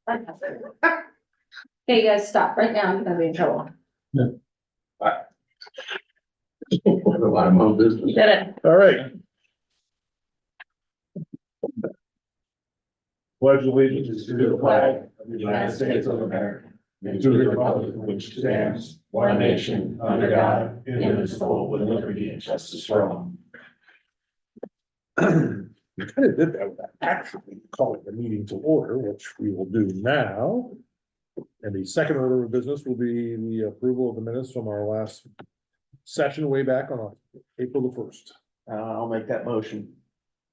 Okay, you guys stop right now, I'm gonna be in trouble. A lot of my business. You did it. All right. Pledge allegiance to the flag of the United States of America and to the republic which stands one nation under God, indivisible, with liberty and justice for all. We kind of did that without actually calling the meeting to order, which we will do now. And the second order of business will be the approval of the minutes from our last session way back on April the 1st. I'll make that motion.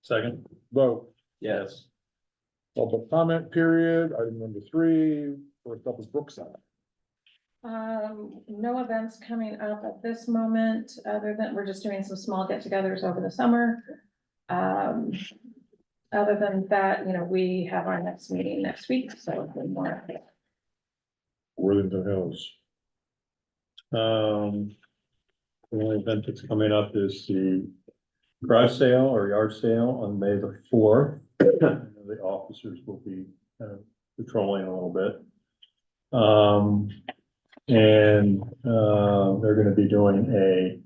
Second, vote. Yes. Public comment period, item number 3, first up is Brookside. No events coming up at this moment, other than we're just doing some small get-togethers over the summer. Other than that, we have our next meeting next week, so it'll be more. Worthington Hills. The only event that's coming up is the garage sale or yard sale on May the 4th. The officers will be patrolling a little bit. They're gonna be doing a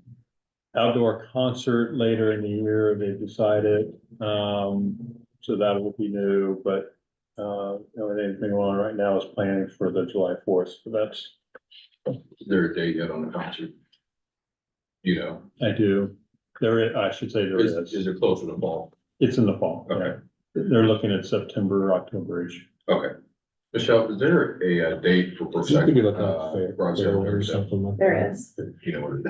outdoor concert later in the year, they've decided. So that will be new, but the only thing going on right now is planning for the July 4th, so that's. Is there a date yet on the concert? You know, I do. I should say there is is. it closer to fall? It's in the fall. Okay. They're looking at September, October-ish. Okay. Michelle, is there a date for Brookside? Garage sale or something? There is. You know what it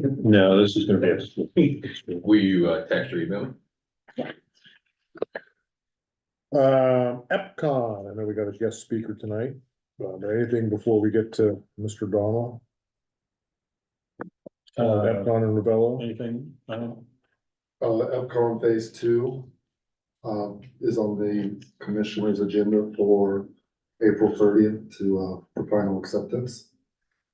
is? No, this is gonna be a. Will you text or email me? Epcon, I know we got a guest speaker tonight, anything before we get to Mr. Donald? Epcon and Ravello, Anything? Epcon Phase 2 is on the commissioner's agenda for April 30th for final acceptance.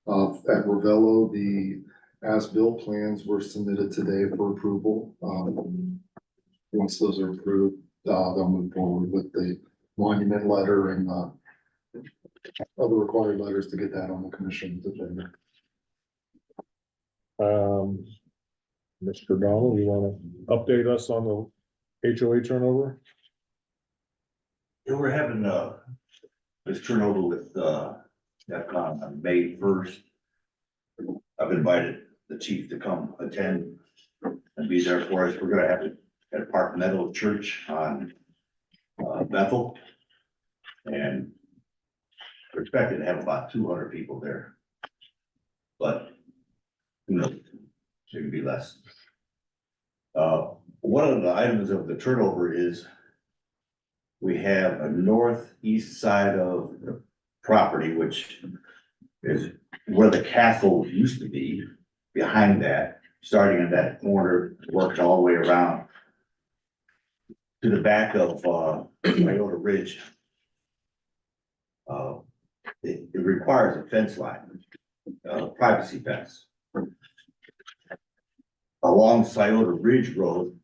At Ravello, the as-built plans were submitted today for approval. Once those are approved, they'll move forward with the monument letter and other required letters to get that on the commission's agenda. Mr. Donald, you wanna update us on the HOA turnover? Yeah, we're having, this turnover with, DEFCON on May 1st. I've invited the chief to come attend and be there for us. We're gonna have it at Park Meadow Church on, Bethel. And we're expecting to have about 200 people there. But, who knows, it could be less. One of the items of the turnover is we have a northeast side of the property, which is where the castle used to be. Behind that, starting in that corner, working all the way around to the back of Toyota Ridge. It requires a fence line, privacy fence. Along Scioto Ridge Road,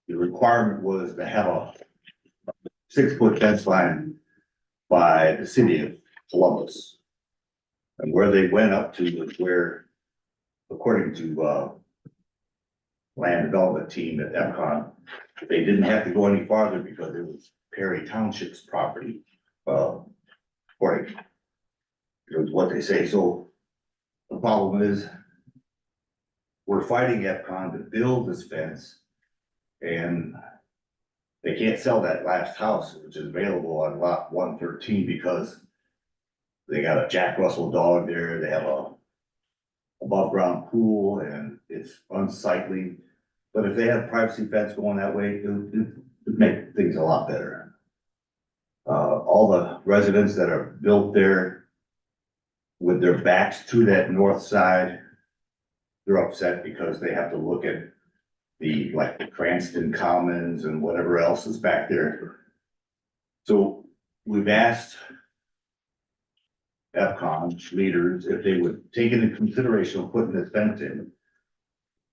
the requirement was to have a 6-foot fence line by the city of Columbus. And where they went up to was where, according to land development team at Epcon, they didn't have to go any farther because it was Perry Township's property. According to what they say. So the problem is we're fighting Epcon to build this fence, and they can't sell that last house, which is available on lot 113, because they got a Jack Russell dog there, they have a above ground pool, and it's unsightly. But if they had privacy fence going that way, it'd make things a lot better. All the residents that are built there with their backs to that north side, they're upset because they have to look at the Cranston Commons and whatever else is back there. So we've asked Epcon leaders if they would take into consideration of putting this fence in.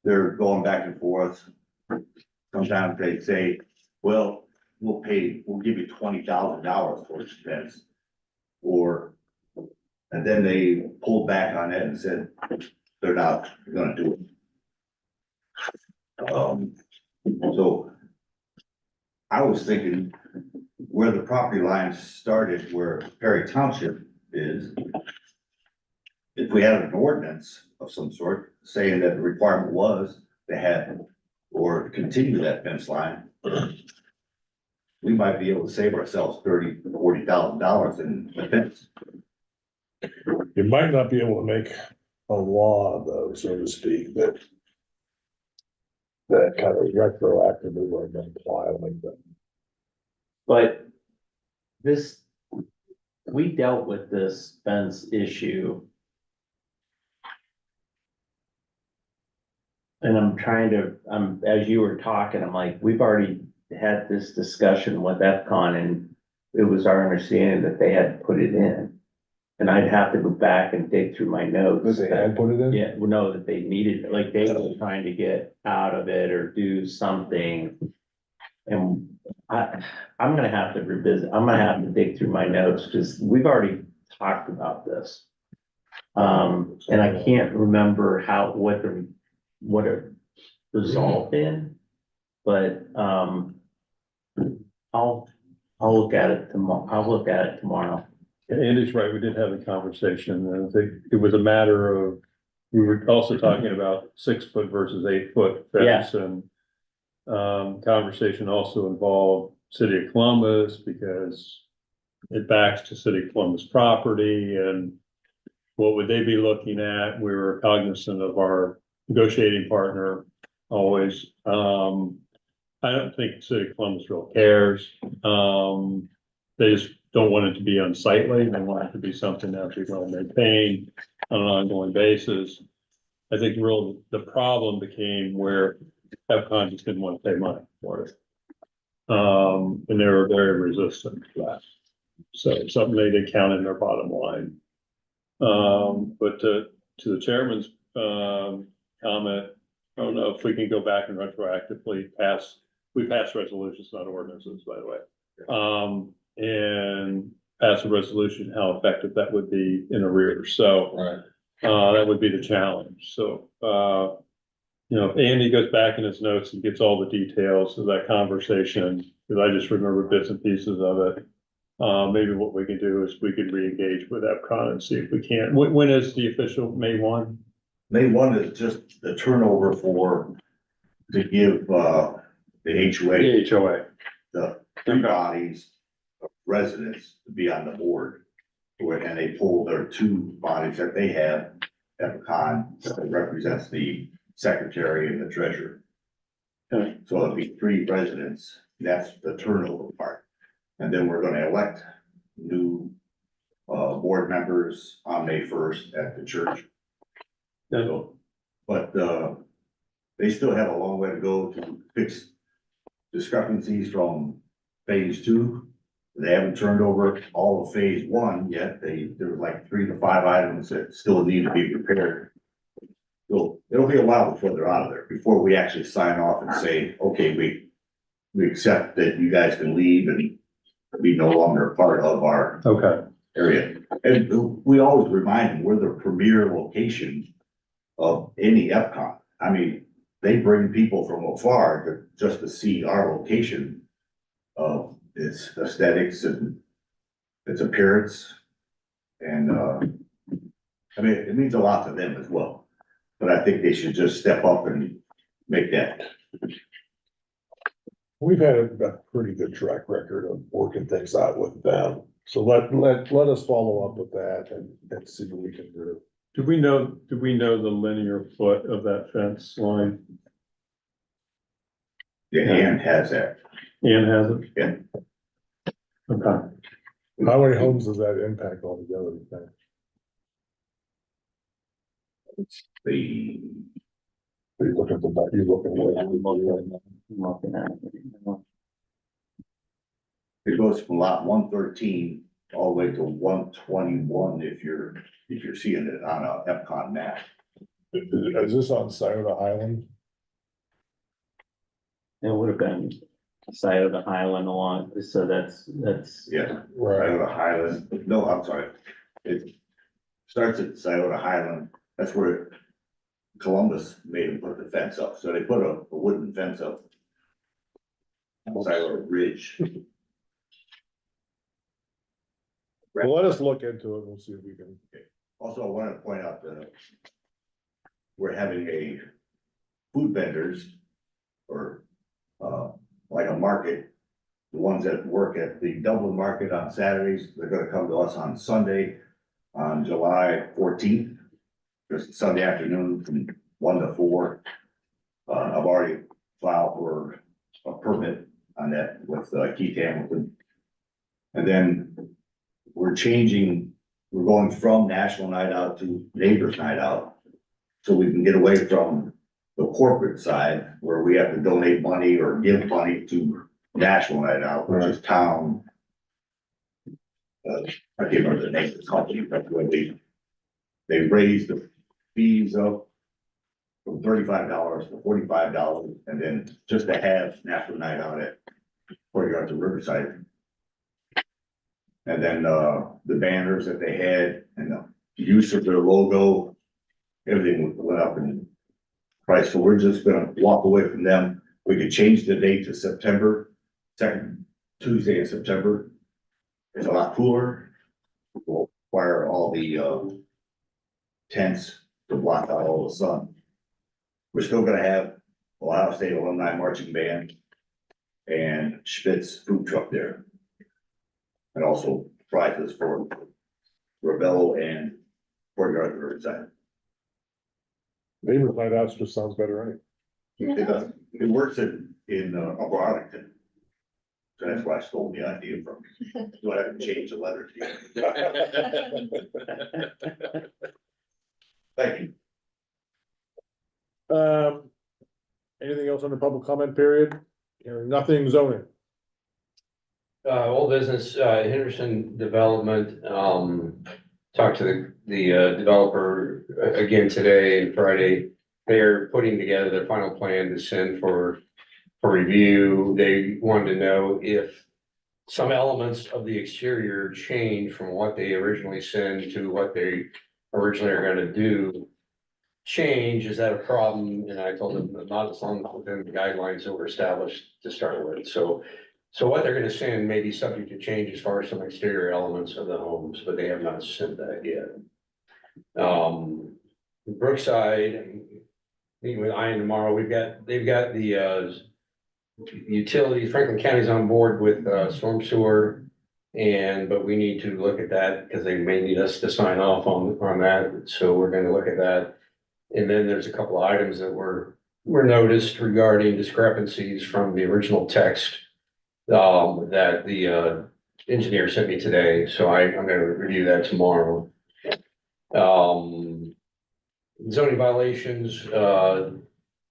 They're going back and forth. Sometimes they say, well, we'll give you $20,000 for this fence. And then they pulled back on it and said, they're not gonna do it. So I was thinking where the property line started, where Perry Township is, if we had an ordinance of some sort saying that the requirement was to have or continue that fence line, we might be able to save ourselves $40,000 in the fence. You might not be able to make a law though, so to speak, that kind of retroactively were going to apply like that. But this, we dealt with this fence issue. And as you were talking, I'm like, we've already had this discussion with FCON and it was our understanding that they had to put it in. And I'd have to go back and dig through my notes. But they had put it in? Yeah, well, no, that they needed, like they were trying to get out of it or do something. And I'm gonna have to revisit, I'm gonna have to dig through my notes, because we've already talked about this. And I can't remember what it resolved in, but, I'll look at it tomorrow. Andy's right, we did have a conversation, and I think it was a matter of, we were also talking about 6 foot versus 8 foot fence, and conversation also involved City of Columbus, because it backs to City of Columbus property, and what would they be looking at? We were cognizant of our negotiating partner always. I don't think City of Columbus really cares. They just don't want it to be unsightly. They want it to be something that we will maintain on an ongoing basis. I think the problem became where FCON just didn't want to pay money for it. And they were very resistant to that. So it's something they did count in their bottom line. But to the chairman's comment, I don't know if we can go back and retroactively we passed resolutions, not ordinances, by the way. And pass a resolution, how effective that would be in arrears. So that would be the challenge. So, if Andy goes back in his notes and gets all the details of that conversation, because I just remember bits and pieces of it. Maybe what we can do is we could re-engage with FCON and see if we can. When is the official May 1? May 1 is just the turnover to give, the HOA. The 3 bodies of residents to be on the board. And they pull their 2 bodies that they have at the con that represents the secretary and the treasurer. Okay. So it'll be 3 residents, that's the turnover part. And then we're gonna elect new board members on May 1st at the church. So, but they still have a long way to go to fix discrepancies from phase 2. They haven't turned over all of phase 1 yet. There were like 3 to 5 items that still need to be repaired. So it'll be a while before they're out of there, before we actually sign off and say, okay, we accept that you guys can leave and be no longer a part of our area. And we always remind them we're the premier location of any FCON. I mean, they bring people from afar just to see our location of its aesthetics and its appearance. And I mean, it means a lot to them as well. But I think they should just step up and make that. We've had a pretty good track record of working things out with them. So let us follow up with that and see what we can do. Do we know the linear foot of that fence line? The hand has that. Ian has it? Yeah. Okay. How many homes does that impact altogether, you think? Are you looking at the back? You looking at It goes from lot 113 all the way to 121 if you're seeing it on a FCON map. Is this on Scioto Island? It would have been Scioto Highland along, so that's, Yeah, Right. Scioto Highland, no, I'm sorry. It starts at Scioto Highland, that's where Columbus made them put the fence up, so they put a wooden fence up. On Scioto Ridge. Well, let us look into it. We'll see if we can. Also, I want to point out that we're having a food vendors or like a market. The ones that work at the Dublin Market on Saturdays, they're gonna come to us on Sunday, on July 14th. Just Sunday afternoon from 1 to 4. I've already filed for a permit on that with Keith Hamilton. And then we're going from National Night Out to Neighbors Night Out. So we can get away from the corporate side where we have to donate money or give money to National Night Out, which is town. I can't remember the name of the company, but when they raised the fees up from $35 to $45, and then just to have National Night Out at Courtyard to Riverside. And then the banners that they had and the use of their logo, everything went up in price. So we're just gonna walk away from them. We could change the date to September, second Tuesday in September. It's a lot cooler. We'll require all the tents to block out all the sun. We're still gonna have Ohio State Alumni Marching Band and Schmidt's food truck there. And also prizes for Rebello and Courtyard to Riverside. Neighbors Night Out just sounds better, It works in Upper Arlington. So that's where I stole the idea from. So I have to change the letters. Thank you. right? Anything else on the public comment period? Hearing nothing zoning. Old business, Henderson Development, talked to the developer again today and Friday. They're putting together their final plan to send for review. They wanted to know if some elements of the exterior change from what they originally send to what they originally are gonna do. Change, is that a problem? And I told them not as long as within the guidelines that were established to start with, so what they're gonna send may be subject to change as far as some exterior elements of the homes, but they have not sent that yet. Brookside, meeting with Ian tomorrow, they've got the utilities, Franklin County's on board with storm sewer. But we need to look at that because they may need us to sign off on that, so we're gonna look at that. And then there's a couple of items that were noticed regarding discrepancies from the original text that the engineer sent me today, so I'm gonna review that tomorrow. Zoning violations,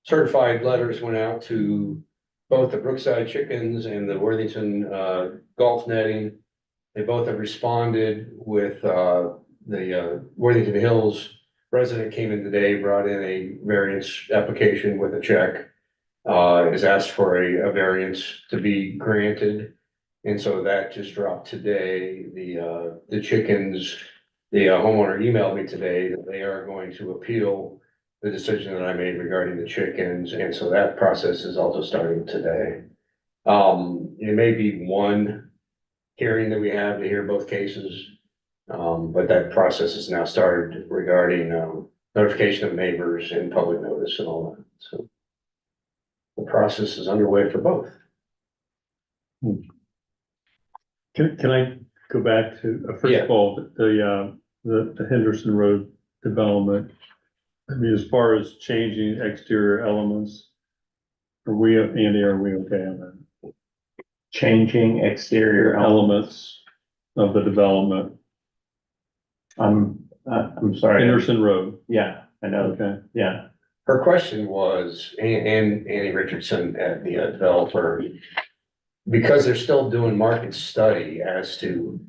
certified letters went out to both the Brookside Chickens and the Worthington Golf Netting. They both have responded with the Worthington Hills resident came in today, brought in a variance application with a check. Has asked for a variance to be granted. And so that just dropped today. The chickens, the homeowner emailed me today that they are going to appeal the decision that I made regarding the chickens. And so that process is also starting today. It may be one hearing that we have to hear both cases. But that process is now started regarding notification of neighbors and public notice and all that. So the process is underway for both. Can I go back to, first Yeah. of all, the Henderson Road development? I mean, as far as changing exterior elements, Andy, are we okay on that? changing exterior elements. Elements of the development, I'm sorry. Henderson Road, Yeah, I know, okay. yeah. Her question was, and Annie Richardson at the developer, because they're still doing market study as to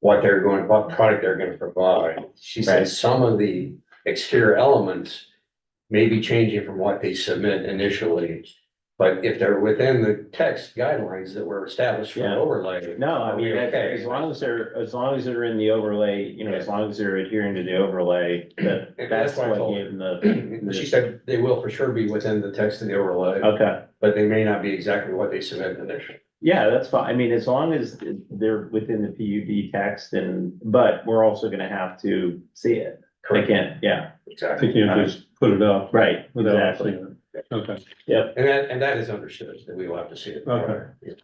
what product they're gonna provide. She Right. said some of the exterior elements may be changing from what they submit initially. But if they're within the text guidelines that were established for Yeah. overlay. No, I are mean, we okay? as long as they're in the overlay, you know, as long as they're adhering to the overlay, And that's why I what told gave them her. She said they will for sure be within the text of the overlay, Okay, but they may not be exactly what they submitted initially. yeah, that's fine. I mean, as long as they're within the PUD text but we're also gonna have to see it. I can't, yeah, I Exactly. think you just put it up. right, Without exactly. seeing it. Okay, And that is understood, that we will have to see it. Okay.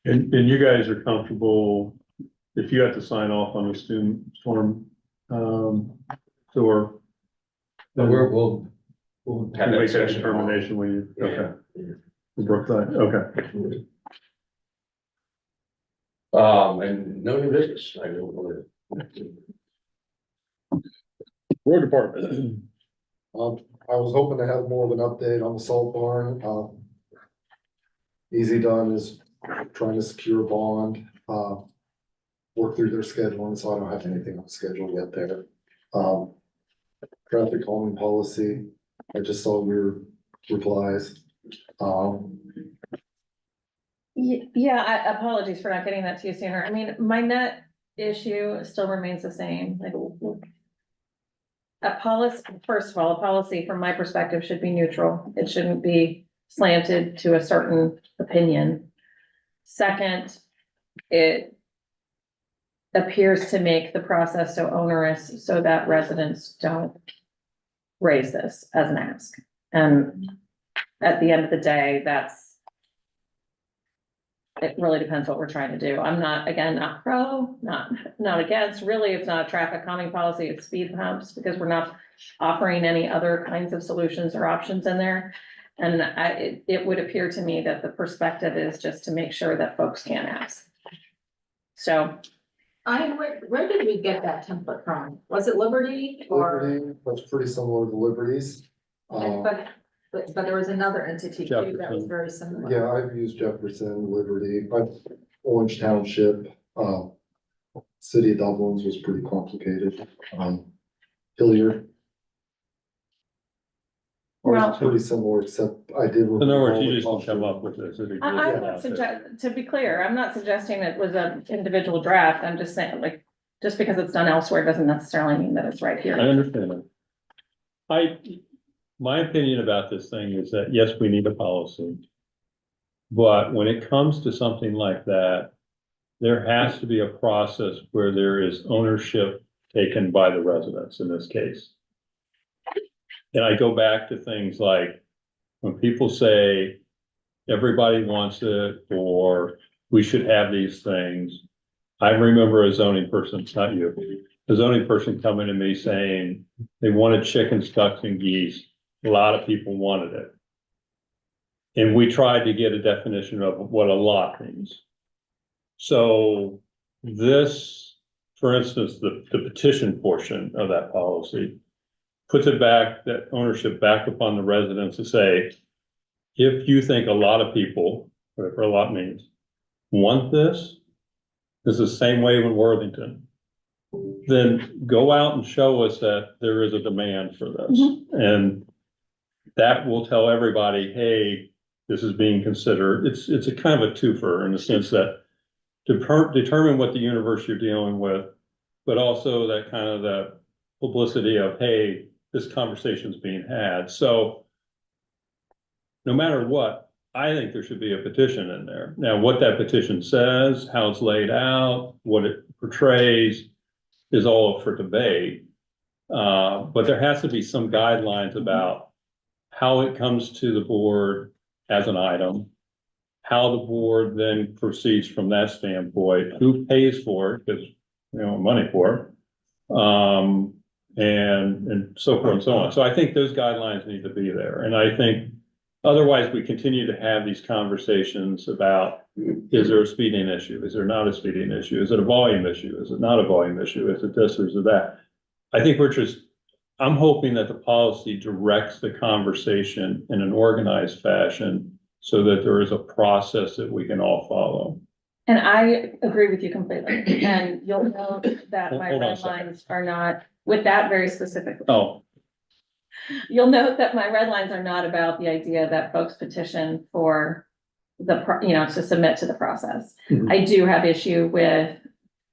and you guys are comfortable, if you have to sign off on the storm, sewer. But then we'll have that make that discussion tomorrow. determination when you, Yeah. okay. Brookside, okay. And no new business, I don't know. Road department. I was hoping to have more of an update on the salt barn. Easy Done is trying to secure a bond, work through their scheduling, so I don't have anything on schedule yet there. Traffic calming policy, I just saw your replies. Yeah, apologies for not getting that to you sooner. I mean, my net issue still remains the same. Like, a policy, first of all, a policy from my perspective should be neutral. It shouldn't be slanted to a certain opinion. Second, it appears to make the process so onerous so that residents don't raise this as an ask. And at the end of the day, it really depends what we're trying to do. I'm not, again, not pro, not against. Really, it's not a traffic calming policy, it's speed bumps, because we're not offering any other kinds of solutions or options in there. And it would appear to me that the perspective is just to make sure that folks can't ask. So, Where did we get that template from? Was it Liberty or? Liberty, that's pretty similar to Liberty's. But there was another entity too that was Jefferson. very similar. Yeah, I've used Jefferson, Liberty, Orange Township, City of Dublin's was pretty complicated. Hilliard. Well- It's pretty similar, except I did. In other words, you just can come up with this. I'm not to be clear, I'm not suggesting it was an individual draft. I'm just saying, like, just because it's done elsewhere doesn't necessarily mean that it's right I here. understand that. My opinion about this thing is that, yes, we need a policy. But when it comes to something like that, there has to be a process where there is ownership taken by the residents in this case. And I go back to things like when people say everybody wants it or we should have these things. I remember a zoning person, not you, a zoning person coming to me saying they wanted chickens, ducks and geese. A lot of people wanted it. And we tried to get a definition of what a lot means. So this, for instance, the petition portion of that policy puts it back, that ownership back upon the residents to say, if you think a lot of people, whatever a lot means, want this is the same way in Worthington, then go out and show us that there is a demand for this. And that will tell everybody, hey, this is being considered. It's a kind of a twofer in the sense that to determine what the universe you're dealing with, but also that kind of the publicity of, hey, this conversation's being had. So no matter what, I think there should be a petition in there. Now, what that petition says, how it's laid out, what it portrays is all up for debate. But there has to be some guidelines about how it comes to the board as an item, how the board then proceeds from that standpoint, who pays for it, because you know, money for it, and so forth and so on. So I think those guidelines need to be there. And I think otherwise we continue to have these conversations about, is there a speeding issue? Is there not a speeding issue? Is it a volume issue? Is it not a volume issue? Is it this or is it that? I think I'm hoping that the policy directs the conversation in an organized fashion so that there is a process that we can all follow. And I agree with you completely. And you'll note that my Hold on a red second. lines are not with that very specifically. Oh, You'll note that my red lines are not about the idea that folks petition for to submit to the process. Mhm. I do have issue with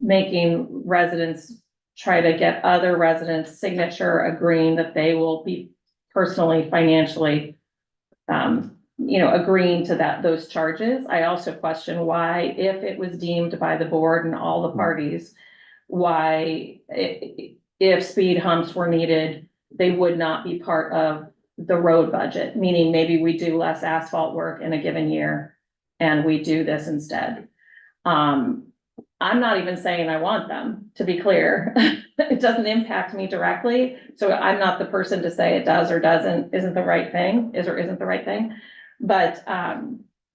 making residents try to get other residents' signature agreeing that they will be personally, financially, agreeing to those charges. I also question why, if it was deemed by the board and all the parties, why if speed humps were needed, they would not be part of the road budget, meaning maybe we do less asphalt work in a given year and we do this instead. I'm not even saying I want them, to be clear. It doesn't impact me directly, so I'm not the person to say it does or isn't the right thing, is or isn't the right thing. But,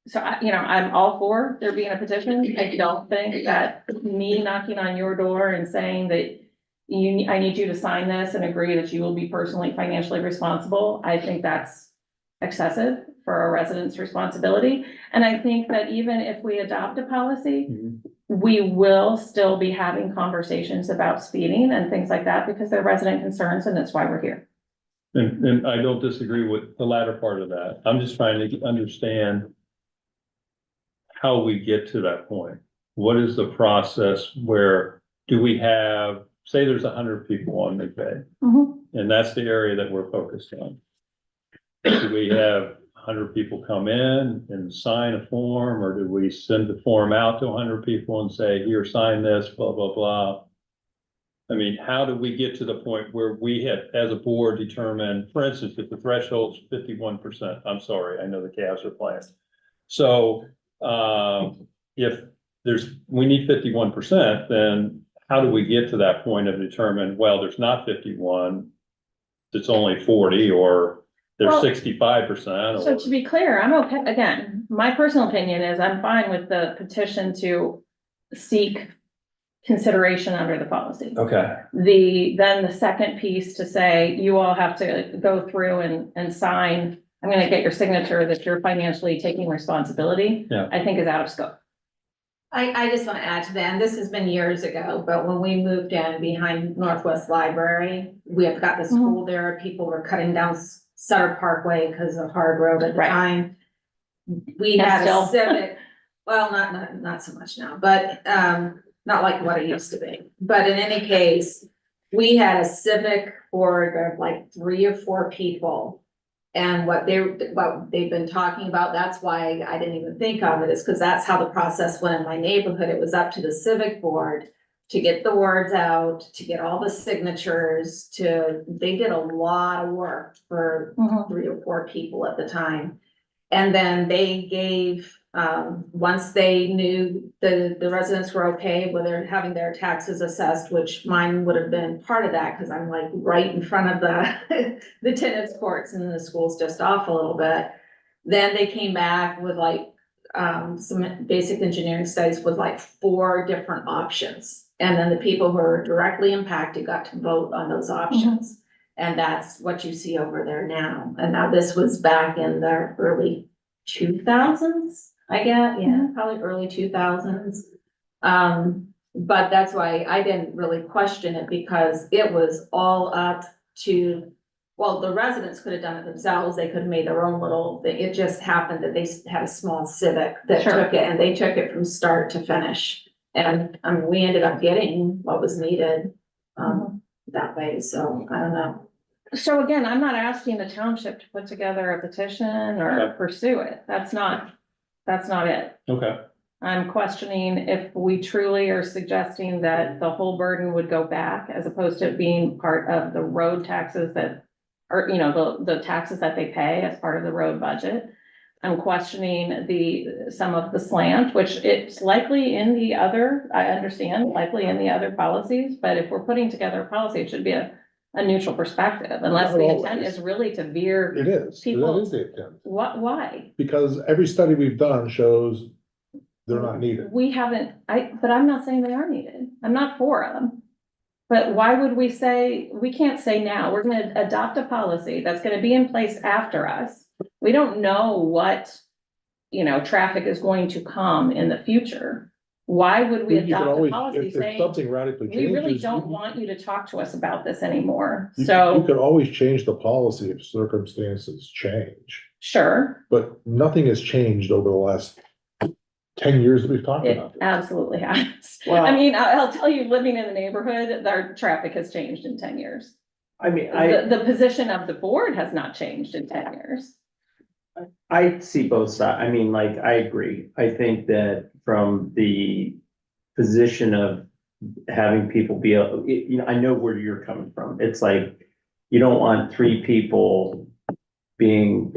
so I'm all for there being a petition. I don't think that me knocking on your door and saying that I need you to sign this and agree that you will be personally financially responsible, I think that's excessive for a resident's responsibility. And I think that even if we adopt a policy, we will still be having conversations about speeding and things like that because they're resident concerns, and that's why we're here. And I don't disagree with the latter part of that. I'm just trying to understand how we get to that point. What is the process where do we have, say there's 100 people on McVeigh, and that's the area that we're focused on. Do we have 100 people come in and sign a form, or do we send the form out to 100 people and say, here, sign this, blah, blah, blah? I mean, how do we get to the point where we have, as a board, determine, for instance, if the threshold's 51%, I'm sorry, I know the Cavs are playing. So, if we need 51%, then how do we get to that point of determine, well, there's not 51, it's only 40, or there's 65%. So to be clear, I'm okay, again, my personal opinion is I'm fine with the petition to seek consideration under the policy. Okay. Then the second piece to say, you all have to go through and sign, I'm gonna get your signature that you're financially taking responsibility. Yeah. I think is out of scope. I just want to add to that, and this has been years ago, but when we moved in behind Northwest Library, we have got the school there, people were cutting down Sutter Parkway because of hard road at the Right. time. We And had still. a civic, well, not so much now, but, not like what it used to be. But in any case, we had a civic board of like 3 or 4 people. And what they've been talking about, that's why I didn't even think of it, is because that's how the process went in my neighborhood. It was up to the civic board to get the words out, to get all the signatures, they did a lot of work for 3 or 4 people at the time. And then they gave, once they knew the residents were okay with having their taxes assessed, which mine would have been part of that, because I'm like right in front of the tennis courts, and the school's just off a little bit. Then they came back with like, some basic engineering studies with like 4 different options. And then the people who are directly impacted got to vote on those options. And that's what you see over there now. And now this was back in the early 2000s, I guess, probably early 2000s. But that's why I didn't really question it, because it was all up to, well, the residents could have done it themselves. They could have made their own little thing. It just happened that they had a small civic that took it, and they took it from start to finish. And we ended up getting what was needed, that way. So I don't know. So again, I'm not asking the township to put together a petition or pursue it. That's not it. Okay. I'm questioning if we truly are suggesting that the whole burden would go back, as opposed to it being part of the road taxes that, or, the taxes that they pay as part of the road budget. I'm questioning some of the slant, which it's likely in the other, I understand, likely in the other policies, but if we're putting together a policy, it should be a neutral perspective, unless the intent is really to veer. It is, that People- is the intent, Why? because every study we've done shows they're not needed. We haven't, but I'm not saying they are needed. I'm not for them. But why would we say, we can't say now, we're gonna adopt a policy that's gonna be in place after us. We don't know what, traffic is going to come in the future. Why would we You can adopt a always, policy if saying, something radically we really changes, don't want you to talk to us about this anymore? you So, could always change the policy if circumstances change. sure, But nothing has changed over the last 10 years that we've talked it about this. absolutely has. Well- I mean, I'll tell you, living in the neighborhood, our traffic has changed in 10 years. I mean, I. The position of the board has not changed in 10 years. I see both sides. I mean, like, I agree. I think that from the position of having people be, you know, I know where you're coming from. It's like, you don't want three people being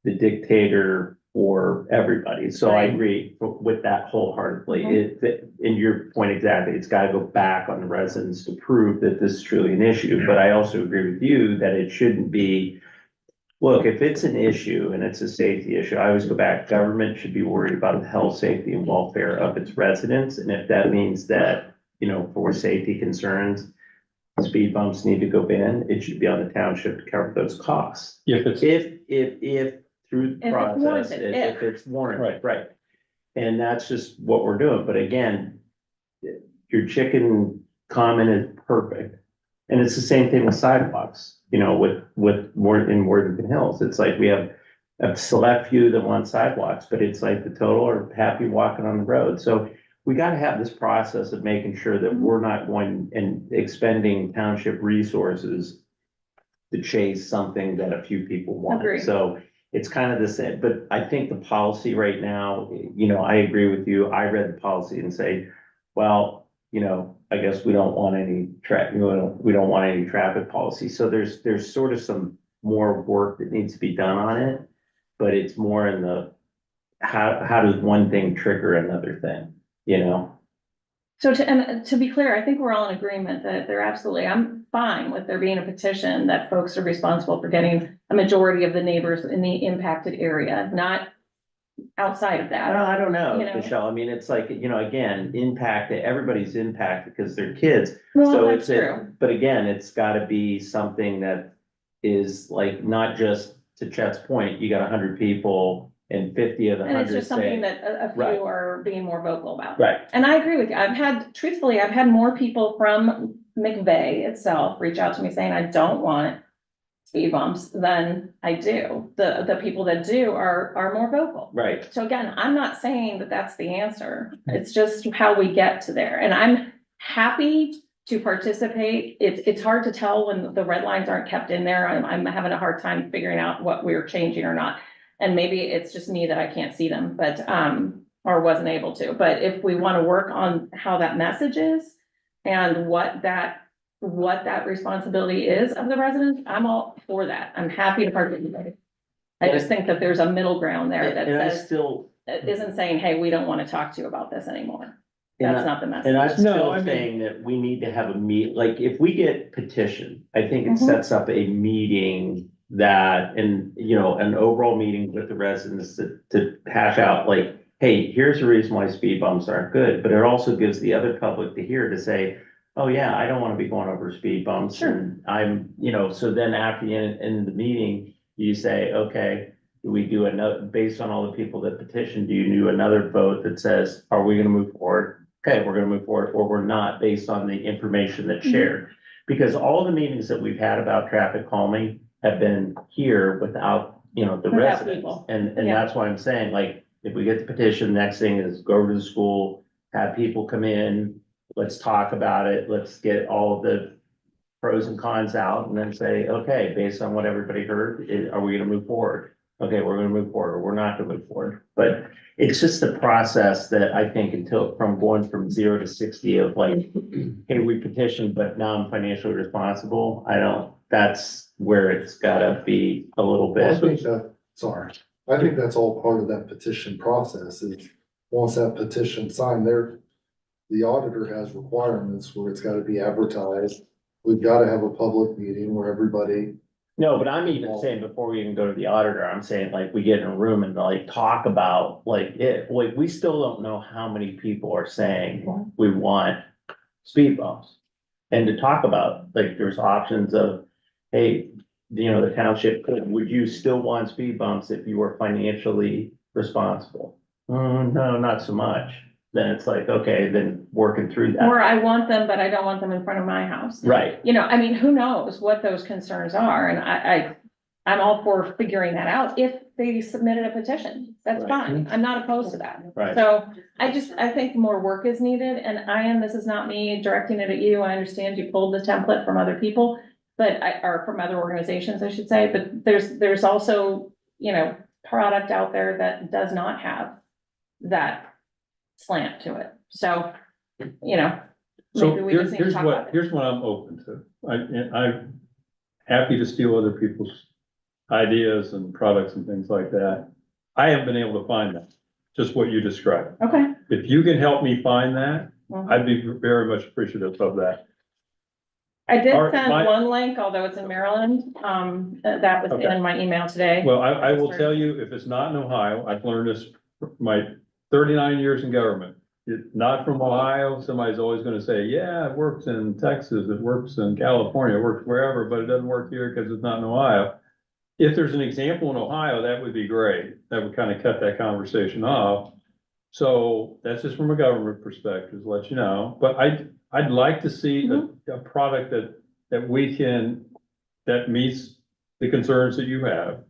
the dictator for everybody. So I Right. agree with that wholeheartedly. Mhm. In your point exactly, it's gotta go back on the residents to prove that this is truly an issue. But I also agree with you that it shouldn't be. Look, if it's an issue and it's a safety issue, I always go back, government should be worried about the health, safety and welfare of its residents. And if that means that, you know, for safety concerns, speed bumps need to go in, it should be on the township to cover those costs. If it's, If through the If it's process, warranted, if it's warranted, Right. right? And that's just what we're doing. But again, your chicken comment is perfect. And it's the same thing with sidewalks, you know, with Worthington Hills. It's like we have a select few that want sidewalks, but it's like the total are happy walking on the road. So we gotta have this process of making sure that we're not going and expending township resources to chase something that a few people want. Agree. So it's kind of the same, but I think the policy right now, you know, I agree with you. I read the policy and say, well, you know, I guess we don't want any we don't want any traffic policy. So there's sort of some more work that needs to be done on it. But it's more in the, how does one thing trigger another thing, you know? So to be clear, I think we're all in agreement that they're absolutely, I'm fine with there being a petition that folks are responsible for getting a majority of the neighbors in the impacted area, not outside of that. I don't know, You know? Michelle. I mean, it's like, you know, again, everybody's impacted because they're kids. Well, So that's it's, true. but again, it's gotta be something that is like, not just to Chet's point, you got 100 people and 50 of the And it's 100 just something say. that a Right. few are being more vocal about. Right, And I agree with you. Truthfully, I've had more people from McVeigh itself reach out to me saying, I don't want speed bumps than I do. The people that do are more vocal. right. So again, I'm not saying that that's the answer. It's just how we get to there. And I'm happy to participate. It's hard to tell when the red lines aren't kept in there. I'm having a hard time figuring out what we're changing or not. And maybe it's just me that I can't see them, but, or wasn't able to. But if we want to work on how that message is and what that responsibility is of the residents, I'm all for that. I'm happy to participate. I just think that there's a middle ground there that And I says, still, that isn't saying, hey, we don't want to talk to you about this anymore. And That's I- not the and I'm message. No, still I mean- saying that we need to have a like, if we get petitioned, I think it Mhm. sets up a meeting that, and, you know, an overall meeting with the residents to hash out like, hey, here's the reason why speed bumps aren't good, but it also gives the other public to hear to say, oh yeah, I don't want to be going over speed bumps. Sure. And I'm, you know, so then after the end of the meeting, you say, okay, do we do another, based on all the people that petitioned, do you do another vote that says, are we gonna move forward? Okay, we're gonna move forward, or we're not, based on the information that's Mhm. shared. Because all the meetings that we've had about traffic calming have been here without, you know, the Without residents. people. And Yeah. that's why I'm saying, like, if we get the petition, next thing is go over to the school, have people come in, let's talk about it, let's get all of the pros and cons out, and then say, okay, based on what everybody heard, are we gonna move forward? Okay, we're gonna move forward, or we're not gonna move forward. But it's just the process that I think until, from going from 0 to 60 of like, hey, we petitioned, but now I'm financially responsible, that's where it's gotta be a little Well, I bit. think I think that's all part of that petition process is, once that petition signed there, the auditor has requirements where it's gotta be advertised. We've gotta have a public meeting where everybody, No, but I'm even saying before we even go to the auditor, I'm saying like we get in a room and like talk about like like we still don't know how many people are saying we want speed bumps. And to talk about, like, there's options of, hey, you know, the township would you still want speed bumps if you were financially responsible? No, not so much. then it's like, okay, then working through that. Or I want them, but I don't want them in front of my house. Right, You know, I mean, who knows what those concerns are, and I'm all for figuring that out if they submitted a petition, that's Right. fine, I'm not opposed to that. right. So I think more work is needed, and this is not me directing it at you, I understand you pulled the template from other people, or from other organizations, I should say, but there's also, you know, product out there that does not have that slant to it, so, you know. So maybe we just need to talk about it. here's what I'm open to. I'm happy to steal other people's ideas and products and things like that. I haven't been able to find that, just what you described. Okay. If you can help me find that, Mhm. I'd be very much appreciative of that. I did Our- send my- one link, although it's in Maryland, that was Okay. in my email today. Well, I will tell you, if it's not in Ohio, I've learned this from my 39 years in government. Not from Ohio, somebody's always gonna say, yeah, it works in Texas, it works in California, it works wherever, but it doesn't work here because it's not in Ohio. If there's an example in Ohio, that would be great. That would kind of cut that conversation off. So that's just from a government perspective, to let you know. But I'd like to see a product that we can, that meets the concerns that you have.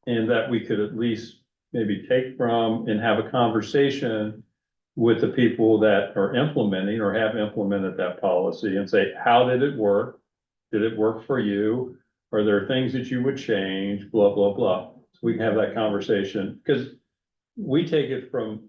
And that we could at least maybe take from and have a conversation with the people that are implementing or have implemented that policy and say, how did it work? Did it work for you? Are there things that you would change? Blah, blah, blah. So we can have that conversation because we take it from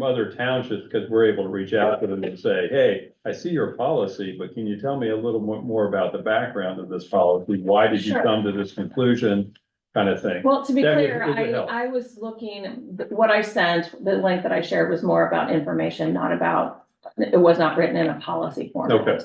other townships because we're able to reach out to them and say, hey, I see your policy, but can you tell me a little more about the background of this policy? Why did you Sure. come to this conclusion? Kind of thing. Well, to be That would- clear, it would help. I was looking, what I sent, the link that I shared was more about information, not about, it was not written in a policy format. Okay.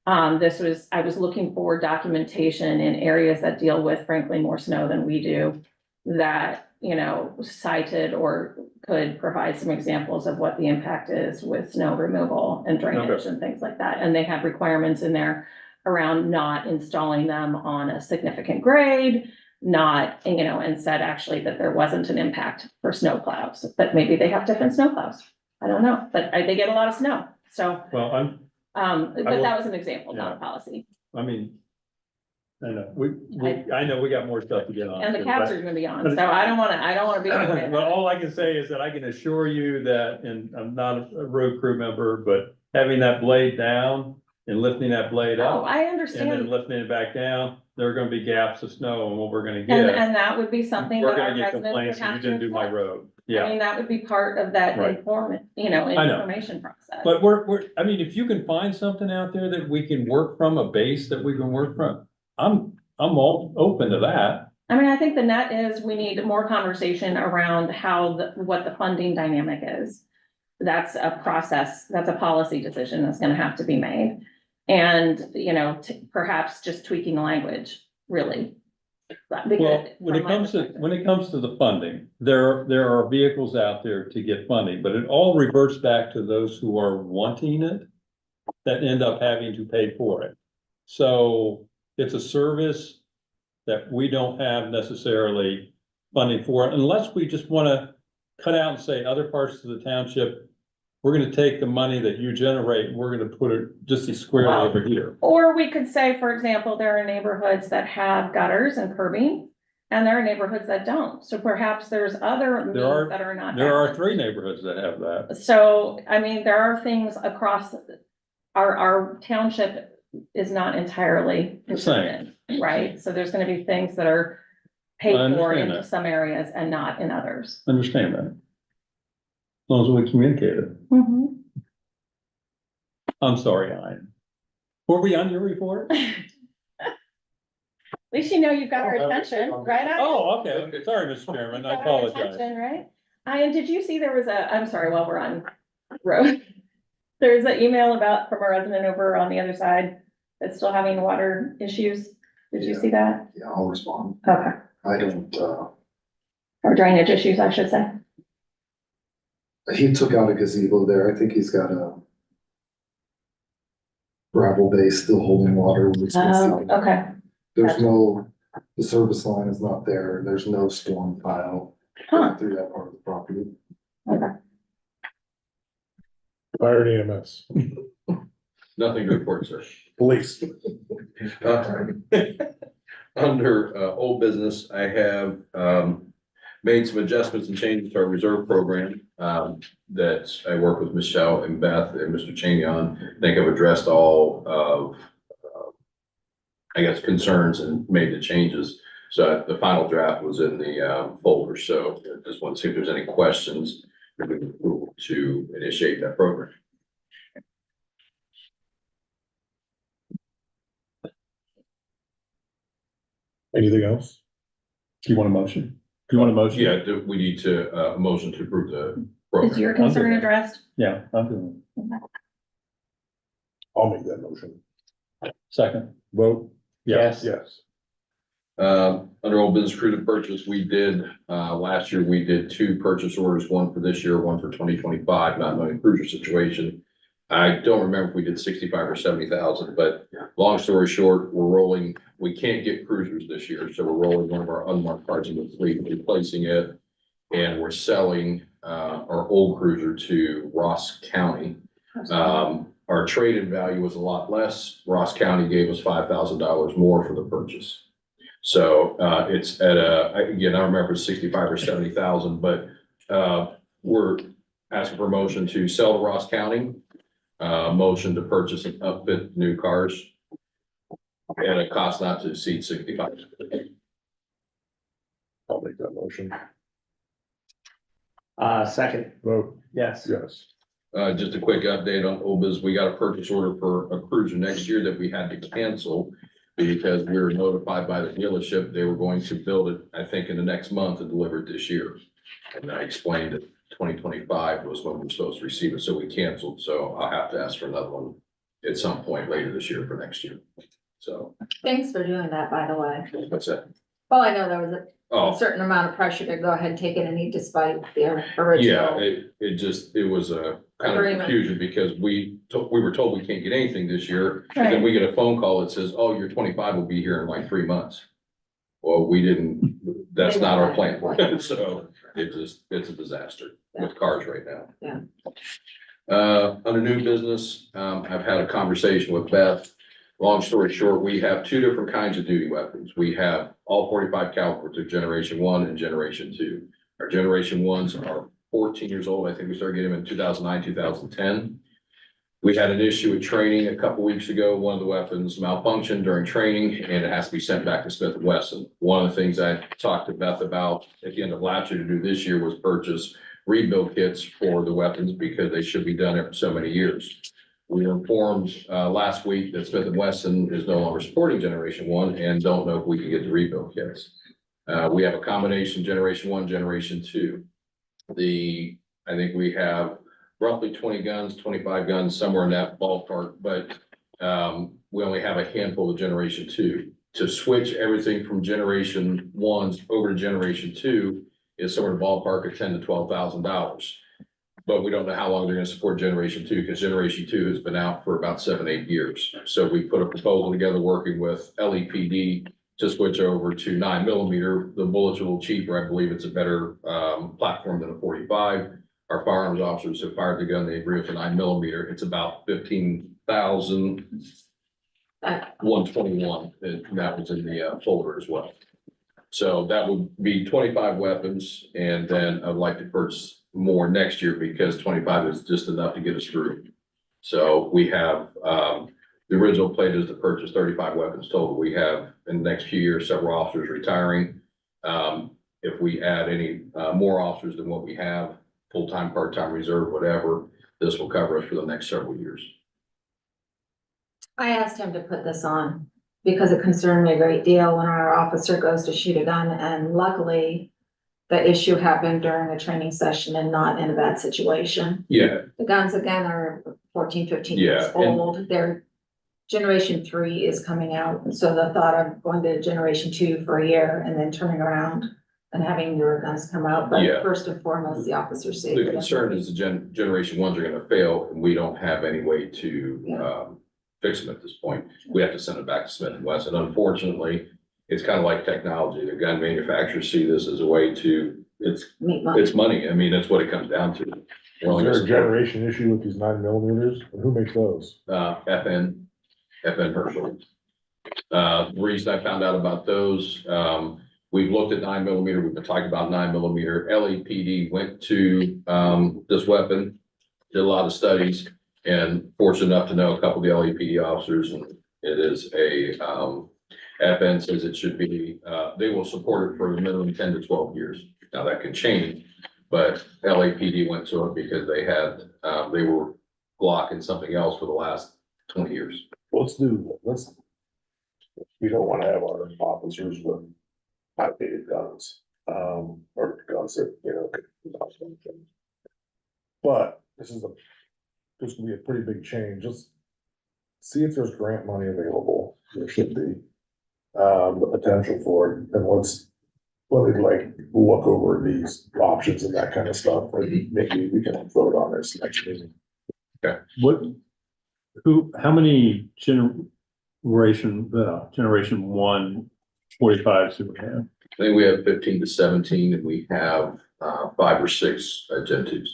I was looking for documentation in areas that deal with frankly more snow than we do. That, you know, cited or could provide some examples of what the impact is with snow removal and drainage Okay. and things like that. And they have requirements in there around not installing them on a significant grade. Not, you know, and said actually that there wasn't an impact for snow plows, but maybe they have different snow plows. I don't know, but they get a lot of snow, so, Well, but will- that was an example, not a policy. I mean, I know, I know we got more stuff to get on. And the to, cabs but- are gonna be on, so I don't wanna be. But all I can say is that I can assure you that, and I'm not a road crew member, but having that blade down and lifting that blade Oh, up I and then understand, lifting it back down, there are gonna be gaps of snow and what we're gonna and, get. and that would be something We're that our gonna get residents would complaints that you have to didn't do my enforce. road. I Yeah, mean, that would be part of that Right. I know. information process. but I mean, if you can find something out there that we can work from, a base that we can work from, I'm all open to that. I mean, I think the net is we need more conversation around what the funding dynamic is. That's a process, that's a policy decision that's gonna have to be made. And, you know, perhaps just tweaking the language, really. Well, Because when it from my comes to, perspective. when it comes to the funding, there are vehicles out there to get funding, but it all reverts back to those who are wanting it that end up having to pay for it. So it's a service that we don't have necessarily funding for, unless we just wanna cut out and say other parts of the township, we're gonna take the money that you generate, and we're gonna put it just squarely Wow. over here. Or we could say, for example, there are neighborhoods that have gutters and curbing, and there are neighborhoods that don't. So perhaps there's other means are- that are not. There are valid. 3 neighborhoods that have that. So, I mean, there are things across, our township is not entirely The same. consistent, right? So there's gonna be things that are paid I for understand in that. some areas and not in others. Understand that. As long as we communicate it. I'm sorry, Ian. Were we on your report? At least you know you've got our attention, right? Ian? Oh, okay. Sorry, Mr. Chairman. I You've got our apologize. attention, right? Ian, did you see there was I'm sorry, while we're on road. There's an email from a resident over on the other side that's still having water issues. Did you Yeah. see that? Yeah, I'll respond. Okay, I don't, or drainage issues, I should say. he took out a gazebo there. I think he's got a gravel base still holding water. We're just gonna see. Okay, There's no, the service line is not there. There's no storm tile huh, through that part of the property. okay. Fire and EMS, Nothing to report, sir. police. Under old business, I have made some adjustments and changes to our reserve program that I work with Michelle and Beth and Mr. Cheney on. I think I've addressed all of I guess concerns and made the changes. So the final draft was in the folder. So I just want to see if there's any questions to initiate that program. Anything else? Do you want a motion? Do you want a motion? Yeah, we need to motion to approve the Is program. your concern addressed? Yeah, I'm doing I'll make that motion. it. Second. Vote, Yes. yes. Under old business approved to purchase, we did, last year, we did 2 purchase orders, one for this year, one for 2025, not knowing cruiser situation. I don't remember if we did 65 or 70,000, but long story short, we're rolling, we can't get cruisers this year, so we're rolling one of our unmarked cars into the fleet, replacing it. And we're selling, our old cruiser to Ross County. Our traded value was a lot less. Ross County gave us $5,000 more for the purchase. So, it's at again, I don't remember if it's 65 or 70,000, but, we're asking for motion to sell to Ross County. Motion to purchase and upfit new cars at a cost not to exceed 65. I'll make that motion. Second, Vote, yes. yes. Just a quick update on old business. We got a purchase order for a cruiser next year that we had to cancel because we were notified by the dealership they were going to build it, I think, in the next month and deliver it this year. And I explained that 2025 was when we were supposed to receive it, so we canceled. So I'll have to ask for another one at some point later this year for next year. So Thanks for doing that, by the way. that's it. Well, I know there was a Oh, certain amount of pressure to go ahead and take it and despite the yeah, original. it was a kind of Agreement. confusion because we were told we can't get anything this year. And then Right. we get a phone call that says, oh, your 25 will be here in like 3 months. Well, we didn't, that's not our plan. So it's a disaster with cars right now. Yeah. Under new business, I've had a conversation with Beth. Long story short, we have 2 different kinds of duty weapons. We have all 45 calibers of generation 1 and generation 2. Our generation 1s are 14 years old. I think we started getting them in 2009, 2010. We had an issue with training a couple weeks ago. One of the weapons malfunctioned during training and it has to be sent back to Smith & Wesson. One of the things I talked to Beth about at the end of last year to do this year was purchase rebuild kits for the weapons because they should be done every so many years. We were informed last week that Smith & Wesson is no longer supporting generation 1 and don't know if we can get the rebuild kits. We have a combination generation 1, generation 2. I think we have roughly 20 guns, 25 guns, somewhere in that ballpark, but we only have a handful of generation 2. To switch everything from generation 1s over to generation 2 is somewhere in the ballpark of $10,000 to $12,000. But we don't know how long they're gonna support generation 2 because generation 2 has been out for about 7, 8 years. So we put a proposal together working with LEPD to switch over to 9mm. The bullets are a little cheaper. I believe it's a better platform than a 45. Our firearms officers have fired the gun. They agree with the 9mm. It's about 15,121. That was in the folder as well. So that would be 25 weapons. And then I'd like to purchase more next year because 25 is just enough to get us through. So we have, the original plan is to purchase 35 weapons total. We have in the next few years, several officers retiring. If we add any more officers than what we have, full-time, part-time, reserve, whatever, this will cover us for the next several years. I asked him to put this on because it concerned me a great deal when our officer goes to shoot a gun, and luckily the issue happened during a training session and not in a bad situation. Yeah, The guns again are 14, 15 years Yeah, and- old. Their generation 3 is coming out. So the thought of going to generation 2 for a year and then turning around and having newer guns come out, but Yeah. first and foremost, the officer safety. the concern is the generation 1s are gonna fail and we don't have any way to fix them at this point. We have to send it back to Smith & Wesson. Unfortunately, it's kind of like technology. The gun manufacturers see this as a way to, Make money. it's money. I mean, that's what it comes down to. Is there a generation issue with these 9mm? And who makes those? FN Herschel. The reason I found out about those, we've looked at 9mm, we've been talking about 9mm. LAPD went to, this weapon, did a lot of studies, and fortunate enough to know a couple of the LAPD officers, and it is a, FN says it should be, they will support it for a minimum 10 to 12 years. Now that can change, but LAPD went to it because they had, they were blocking something else for the last 20 years. We don't wanna have our officers with outdated guns, or guns that, but this will be a pretty big change, just see if there's grant money available, there should be. The potential for it, and let me like look over these options and that kind of stuff, and maybe we can vote on this next meeting. How many generation 1 45s do we have? I think we have 15 to 17, and we have 5 or 6 Gen 2s.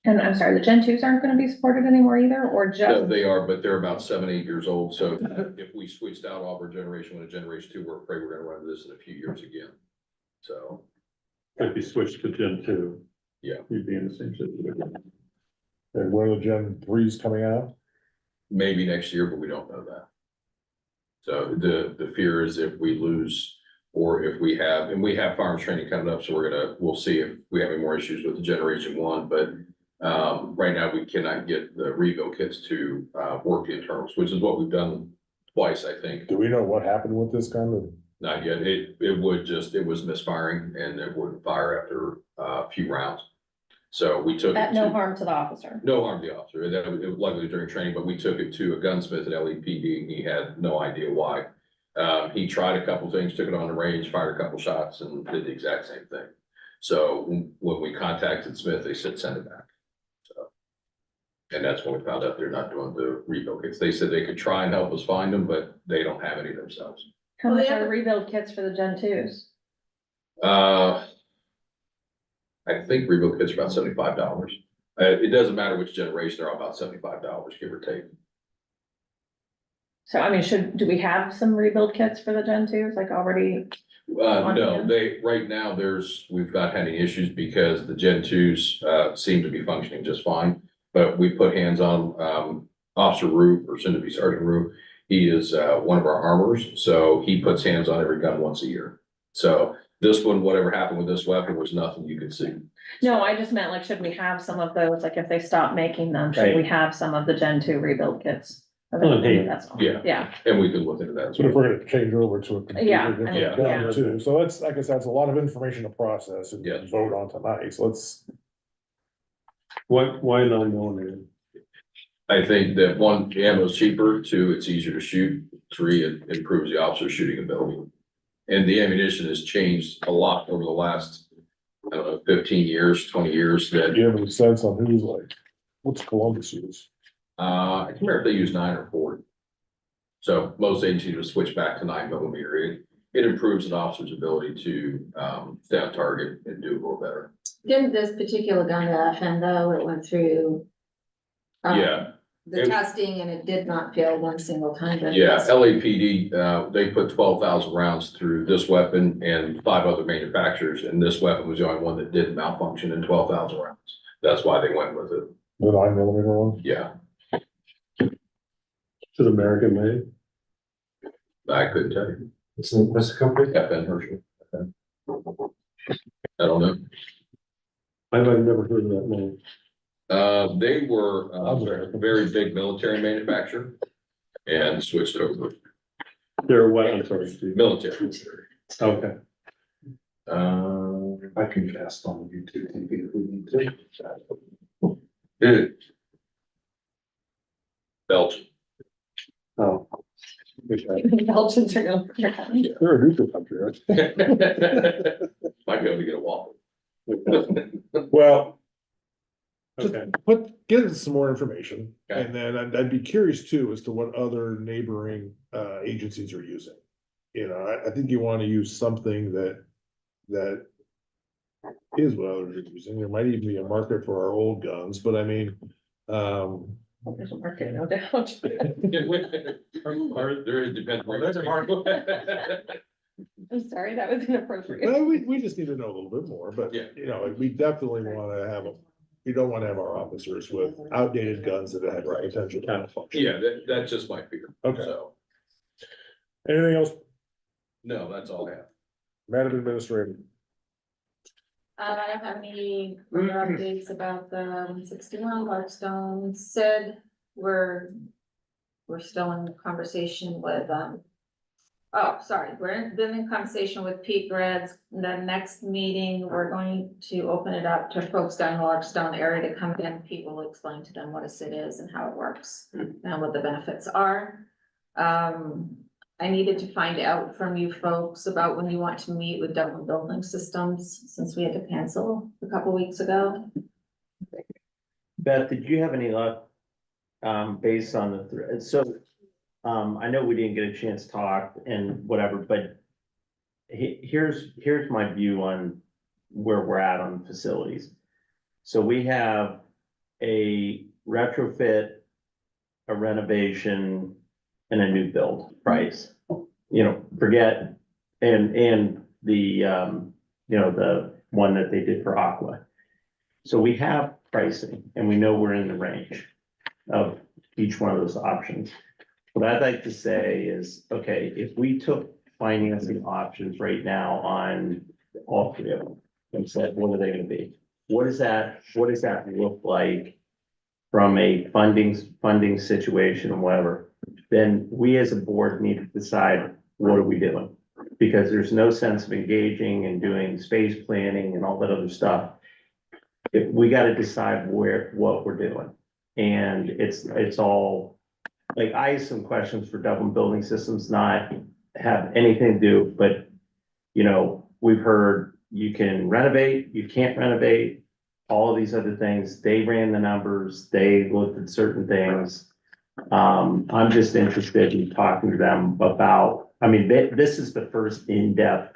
And I'm sorry, the Gen 2s aren't gonna be supported anymore either, or No, just? they are, but they're about 7, 8 years old. So if we switched out all of our generation 1 and generation 2, we're afraid we're gonna run into this in a few years again. So, If you switch to Gen 2? Yeah. You'd be in the same situation. And when are the Gen 3s coming out? maybe next year, but we don't know that. So the fear is if we lose, or if we have, and we have farms training coming up, so we'll see if we have any more issues with the generation 1, but right now we cannot get the rebuild kits to work the internals, which is what we've done twice, I think. Do we know what happened with this gun? Not yet. It was misfiring, and it wouldn't fire after a few rounds. So we took. At no harm to the officer. No harm to the officer. It was luckily during training, but we took it to a gunsmith at LAPD, and he had no idea why. He tried a couple things, took it on the range, fired a couple shots, and did the exact same thing. So when we contacted Smith, they said, send it back. So, and that's when we found out they're not doing the rebuild kits. They said they could try and help us find them, but they don't have any themselves. How Well, much yeah, are but- rebuild kits for the Gen 2s? I think rebuild kits are about $75. It doesn't matter which generation, they're all about $75, give or take. So I mean, do we have some rebuild kits for the Gen 2s, like already? No, right now, we've not had any issues because the Gen 2s, seem to be functioning just fine. But we put hands on, Officer Rue, or soon to be Sergeant Rue. He is, one of our armors, so he puts hands on every gun once a year. So this one, whatever happened with this weapon was nothing you could see. No, I just meant like, should we have some of those, like if they stop making them, should we have some of the Gen 2 rebuild kits? That's all. Yeah. Yeah, And we could look into that. as So if well. we're gonna change over to a completely Yeah, different yeah. gun too, so that's, like I said, it's a lot of information to process and Yeah. vote on tonight, so let's. Why 9mm? I think that 1, the ammo is cheaper, 2, it's easier to shoot, 3, it improves the officer's shooting ability. And the ammunition has changed a lot over the last, I don't know, 15 years, 20 years that, Do you have any sense on who's like, what's Columbus use? I can't remember if they use 9 or 4. So most agencies will switch back to 9mm. It improves an officer's ability to, stay on target and do a little better. Didn't this particular gun, the FN though, it went through. Yeah. The testing and it did not fail one single time. but Yeah, it's- LAPD, they put 12,000 rounds through this weapon and 5 other manufacturers, and this weapon was the only one that didn't malfunction in 12,000 rounds. That's why they went with it. The 9mm one? Yeah, Is it American made? I couldn't tell you. What's the company? FN Herschel. I don't know. I've never heard of that name. They were a very big military manufacturer and switched over. They're what, I'm sorry, Steve. Military. Okay. I can cast on YouTube TV if we need to. Belgium. Oh. Belgians are going for their gun. They're a neutral country, right? Might be able to get a waffle. Well, Okay. get us some more information, Okay. and then I'd be curious too as to what other neighboring agencies are using. You know, I think you wanna use something that is what others are using. There might even be a market for our old guns, but I mean, There's a market, no doubt. There is depends. I'm sorry, that was inappropriate. well, we just need to know a little bit more, but, Yeah. you know, we definitely wanna have, we don't wanna have our officers with outdated guns that have potential malfunction. Yeah, that's just my fear. Okay. So, Anything else, no, that's all I have. Madam Administrator? I don't have any further updates about the 161 Larkstone. Sid, we're still in conversation with, been in conversation with Pete Grads. The next meeting, we're going to open it up to folks down in the Larkstone area to come in. Pete will explain to them what a SID is and how it works and what the benefits are. I needed to find out from you folks about when you want to meet with Dublin Building Systems, since we had to cancel a couple weeks ago. Beth, did you have any luck, based on the thread? So, I know we didn't get a chance to talk and whatever, but here's my view on where we're at on facilities. So we have a retrofit, a renovation, and a new build price. You know, forget, and the, you know, the one that they did for Aqua. So we have pricing and we know we're in the range of each one of those options. What I'd like to say is, okay, if we took financing options right now on all three of them and said, what are they gonna be? What does that look like from a funding situation or whatever? Then we as a board need to decide, what are we doing? Because there's no sense of engaging and doing space planning and all that other stuff. If we gotta decide what we're doing. And it's all, like, I have some questions for Dublin Building Systems, not have anything to do, but, you know, we've heard you can renovate, you can't renovate, all of these other things. They ran the numbers, they looked at certain things. I'm just interested in talking to them about, I mean, this is the first in-depth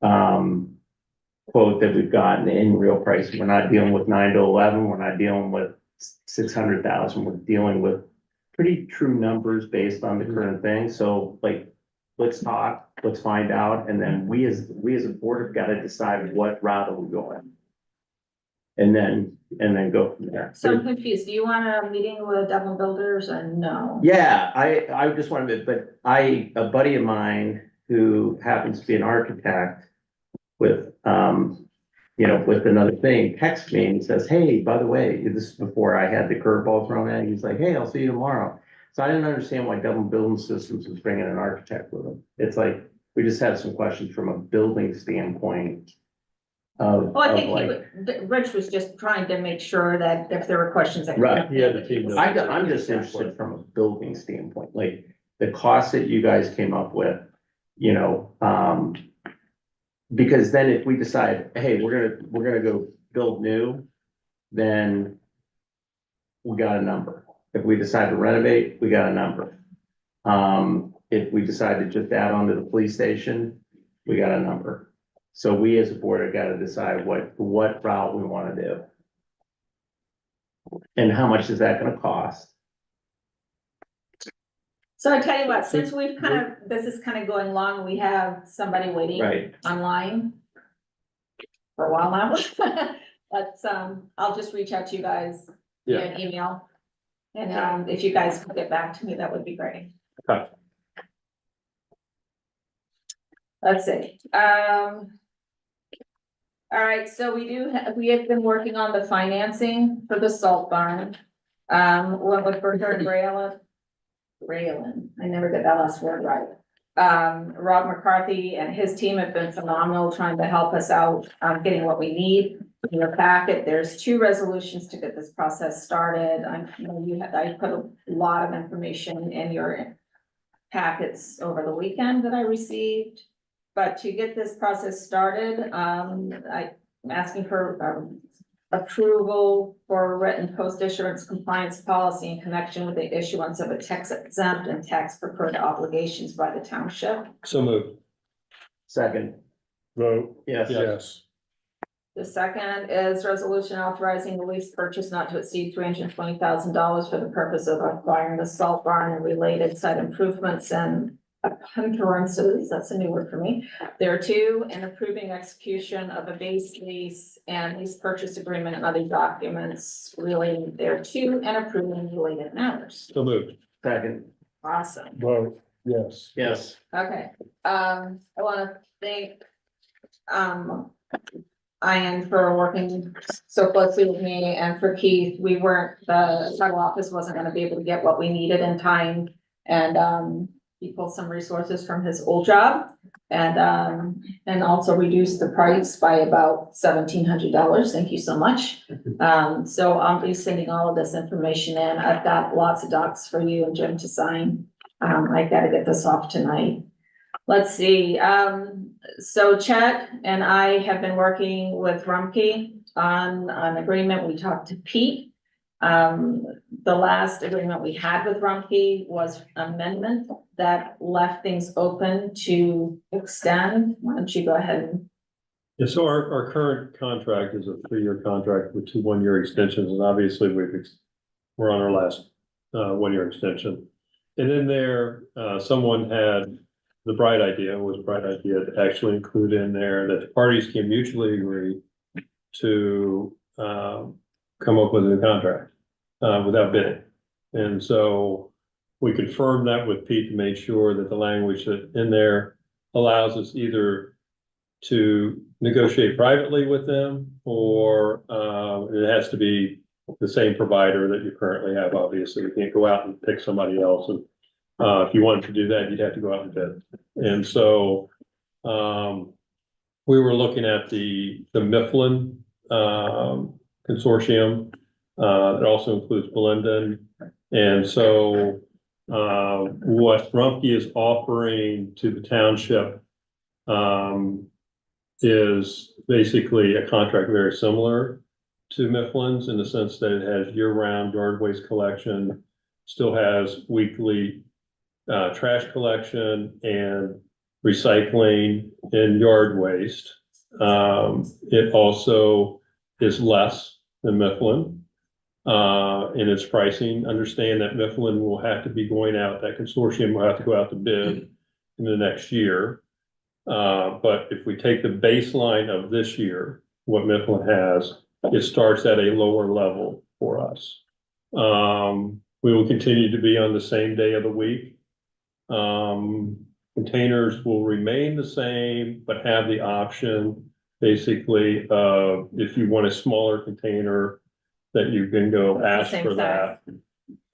quote that we've gotten in real price. We're not dealing with 9 to 11. We're not dealing with 600,000. We're dealing with pretty true numbers based on the current thing. So, like, let's talk, let's find out, and then we as a board have got to decide what route are we going. And then go from there. So I'm confused. Do you want a meeting with Dublin Builders or no? Yeah, I just wanted to, but a buddy of mine who happens to be an architect with, you know, with another thing, texts me and says, hey, by the way, this is before I had the curveball thrown at, he's like, hey, I'll see you tomorrow. So I didn't understand why Dublin Building Systems was bringing an architect with them. It's like, we just had some questions from a building standpoint. Well, I think Rich was just trying to make sure that if there were questions that. Right. Yeah, the team knows. I'm just interested from a building standpoint, like the cost that you guys came up with, you know, because then if we decide, hey, we're gonna go build new, then we got a number. If we decide to renovate, we got a number. If we decide to just add on to the police station, we got a number. So we as a board have got to decide what route we want to do. And how much is that gonna cost? So I tell you what, since we've this is kind of going long, we have somebody waiting Right. online for a while now. But, I'll just reach out to you guys via an email. And, if you guys could get back to me, that would be great. Okay. Let's see, all right, so we have been working on the financing for the salt barn. Went with Bernard Raylan, I never get that last word right. Rob McCarthy and his team have been phenomenal trying to help us out, getting what we need. In your packet, there's 2 resolutions to get this process started. I put a lot of information in your packets over the weekend that I received. But to get this process started, I'm asking for approval for written post-issuance compliance policy in connection with the issuance of a tax exempt and tax preferred obligations by the township. So moved. Second, Vote, yes. yes. The second is resolution authorizing the lease purchase not to exceed $320,000 for the purpose of acquiring the salt barn and related site improvements and concurrences, that's a new word for me. There are two, and approving execution of a base lease and lease purchase agreement and other documents relating thereto and approving related matters. So moved. Second, Awesome. Vote, yes. yes. Okay, I wanna thank, Ian for working so closely with me and for Keith. We weren't, the title office wasn't gonna be able to get what we needed in time. And, he pulled some resources from his old job and also reduced the price by about $1,700. Thank you so much. So I'll be sending all of this information in. I've got lots of docs for you and Jim to sign. I gotta get this off tonight. Let's see, so Chet and I have been working with Rumpke on an agreement. We talked to Pete. The last agreement we had with Rumpke was amendment that left things open to extend. Why don't you go ahead and, Yeah, so our current contract is a 3-year contract with 2 1-year extensions, and obviously we're on our last 1-year extension. And in there, someone had the bright idea to actually include in there that the parties can mutually agree to come up with a new contract without bidding. And so we confirmed that with Pete to make sure that the language that in there allows us either to negotiate privately with them, or it has to be the same provider that you currently have. Obviously, you can't go out and pick somebody else. And if you wanted to do that, you'd have to go out and bid. And so we were looking at the Mifflin consortium. It also includes Blendon. And so what Rumpke is offering to the township is basically a contract very similar to Mifflin's in the sense that it has year-round yard waste collection, still has weekly trash collection and recycling and yard waste. It also is less than Mifflin in its pricing. Understand that Mifflin will have to be going out, that consortium will have to go out to bid in the next year. But if we take the baseline of this year, what Mifflin has, it starts at a lower level for us. We will continue to be on the same day of the week. Containers will remain the same, but have the option basically of if you want a smaller container that you can go ask for that.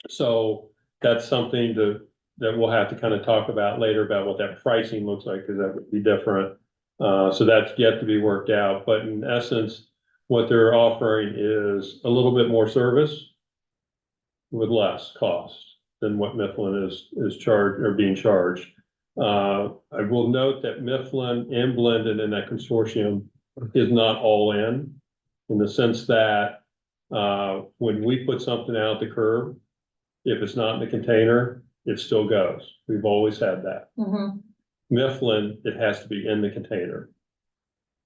So that's something that we'll have to kind of talk about later about what that pricing looks like, because that would be different. So that's yet to be worked out. But in essence, what they're offering is a little bit more service with less cost than what Mifflin is charged or being charged. I will note that Mifflin and Blendon in that consortium is not all in the sense that when we put something out the curb, if it's not in the container, it still goes. We've always had that. Mifflin, it has to be in the container.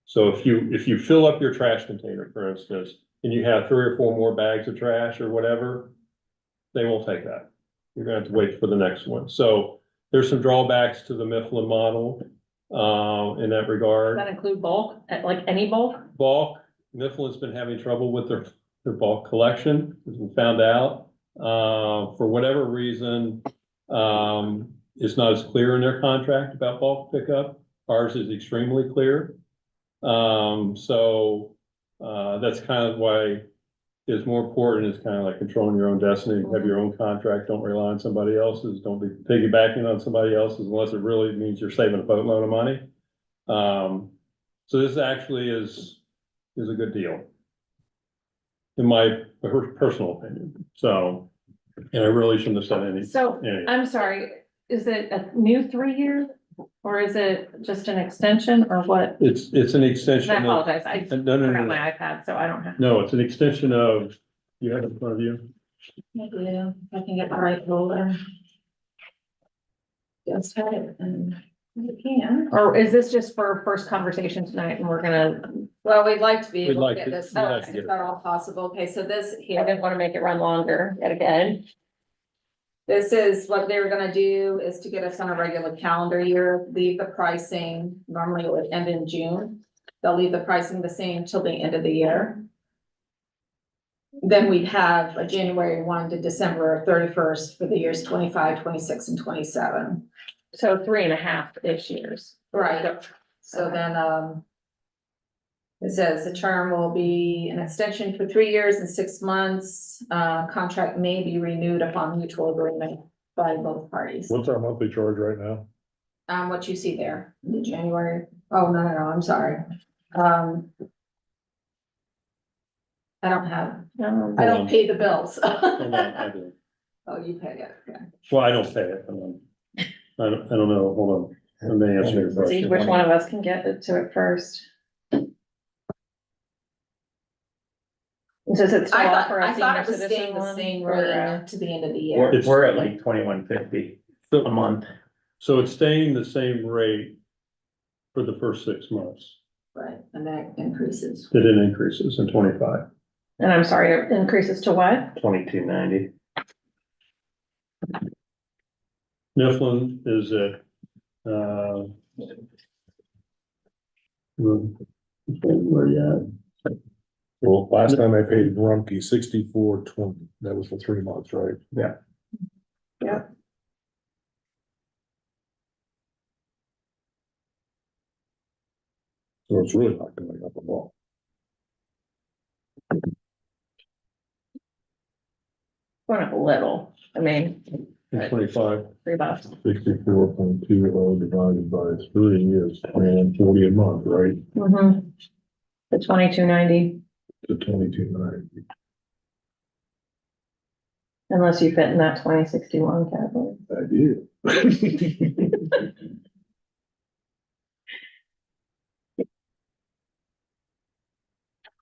So if you fill up your trash container, for instance, and you have 3 or 4 more bags of trash or whatever, they won't take that. You're gonna have to wait for the next one. So there's some drawbacks to the Mifflin model in that regard. Does that include bulk, like any bulk? Bulk, Mifflin's been having trouble with their bulk collection, as we found out. For whatever reason, it's not as clear in their contract about bulk pickup. Ours is extremely clear. So that's kind of why it's more important. It's kind of like controlling your own destiny. Have your own contract. Don't rely on somebody else's. Don't be piggybacking on somebody else's unless it really means you're saving a boatload of money. So this actually is a good deal, in my personal opinion. So, and I really shouldn't have said anything. So I'm sorry, is it a new 3-year or is it just an extension or what? It's an extension. I apologize. I No, forgot my iPad, so I don't have. No, it's an extension of, you have it in front of you? I do, I can get the right folder. Just had it and You can. Or is this just for first conversation tonight and we're gonna, Well, we'd like to be We'd able like to get to- this, we'd like to if get it. at all possible. Okay, so this I here, didn't wanna make it run longer yet again. this is what they were gonna do is to get us on a regular calendar year, leave the pricing, normally it would end in June. They'll leave the pricing the same till the end of the year. Then we'd have a January 1 to December 31st for the years 25, 26, and 27. So 3.5-ish years. Right. So then, it says the term will be an extension for 3 years and 6 months. Contract may be renewed upon mutual agreement by both parties. What's our monthly charge right now? What you see there, the January, oh, no, I'm sorry. I don't have, I don't pay the bills. Hold on, I do. Oh, you pay it, okay. Well, I don't pay it. I don't know, hold on. Let me answer your See question. which one of us can get to it first. Does it I still thought, offer I a thought senior it was citizen staying the one? same Or, running to the end of the year. We're at like 2150 a month. So it's staying the same rate for the first 6 months, Right, and that increases. that it increases in 25. And I'm sorry, it increases to what? 2290. Mifflin is at, where you Well, last time I paid Rumpke 64.20. That was for 3 months, right? Yeah. Yeah. So it's really not going up at all. Going up a little, I mean, at? In 25. $3. 64.20 divided by 3 is 40 a month, right? Mm-hmm. The 2290, To 22.90. unless you fit in that 2061 category. I do.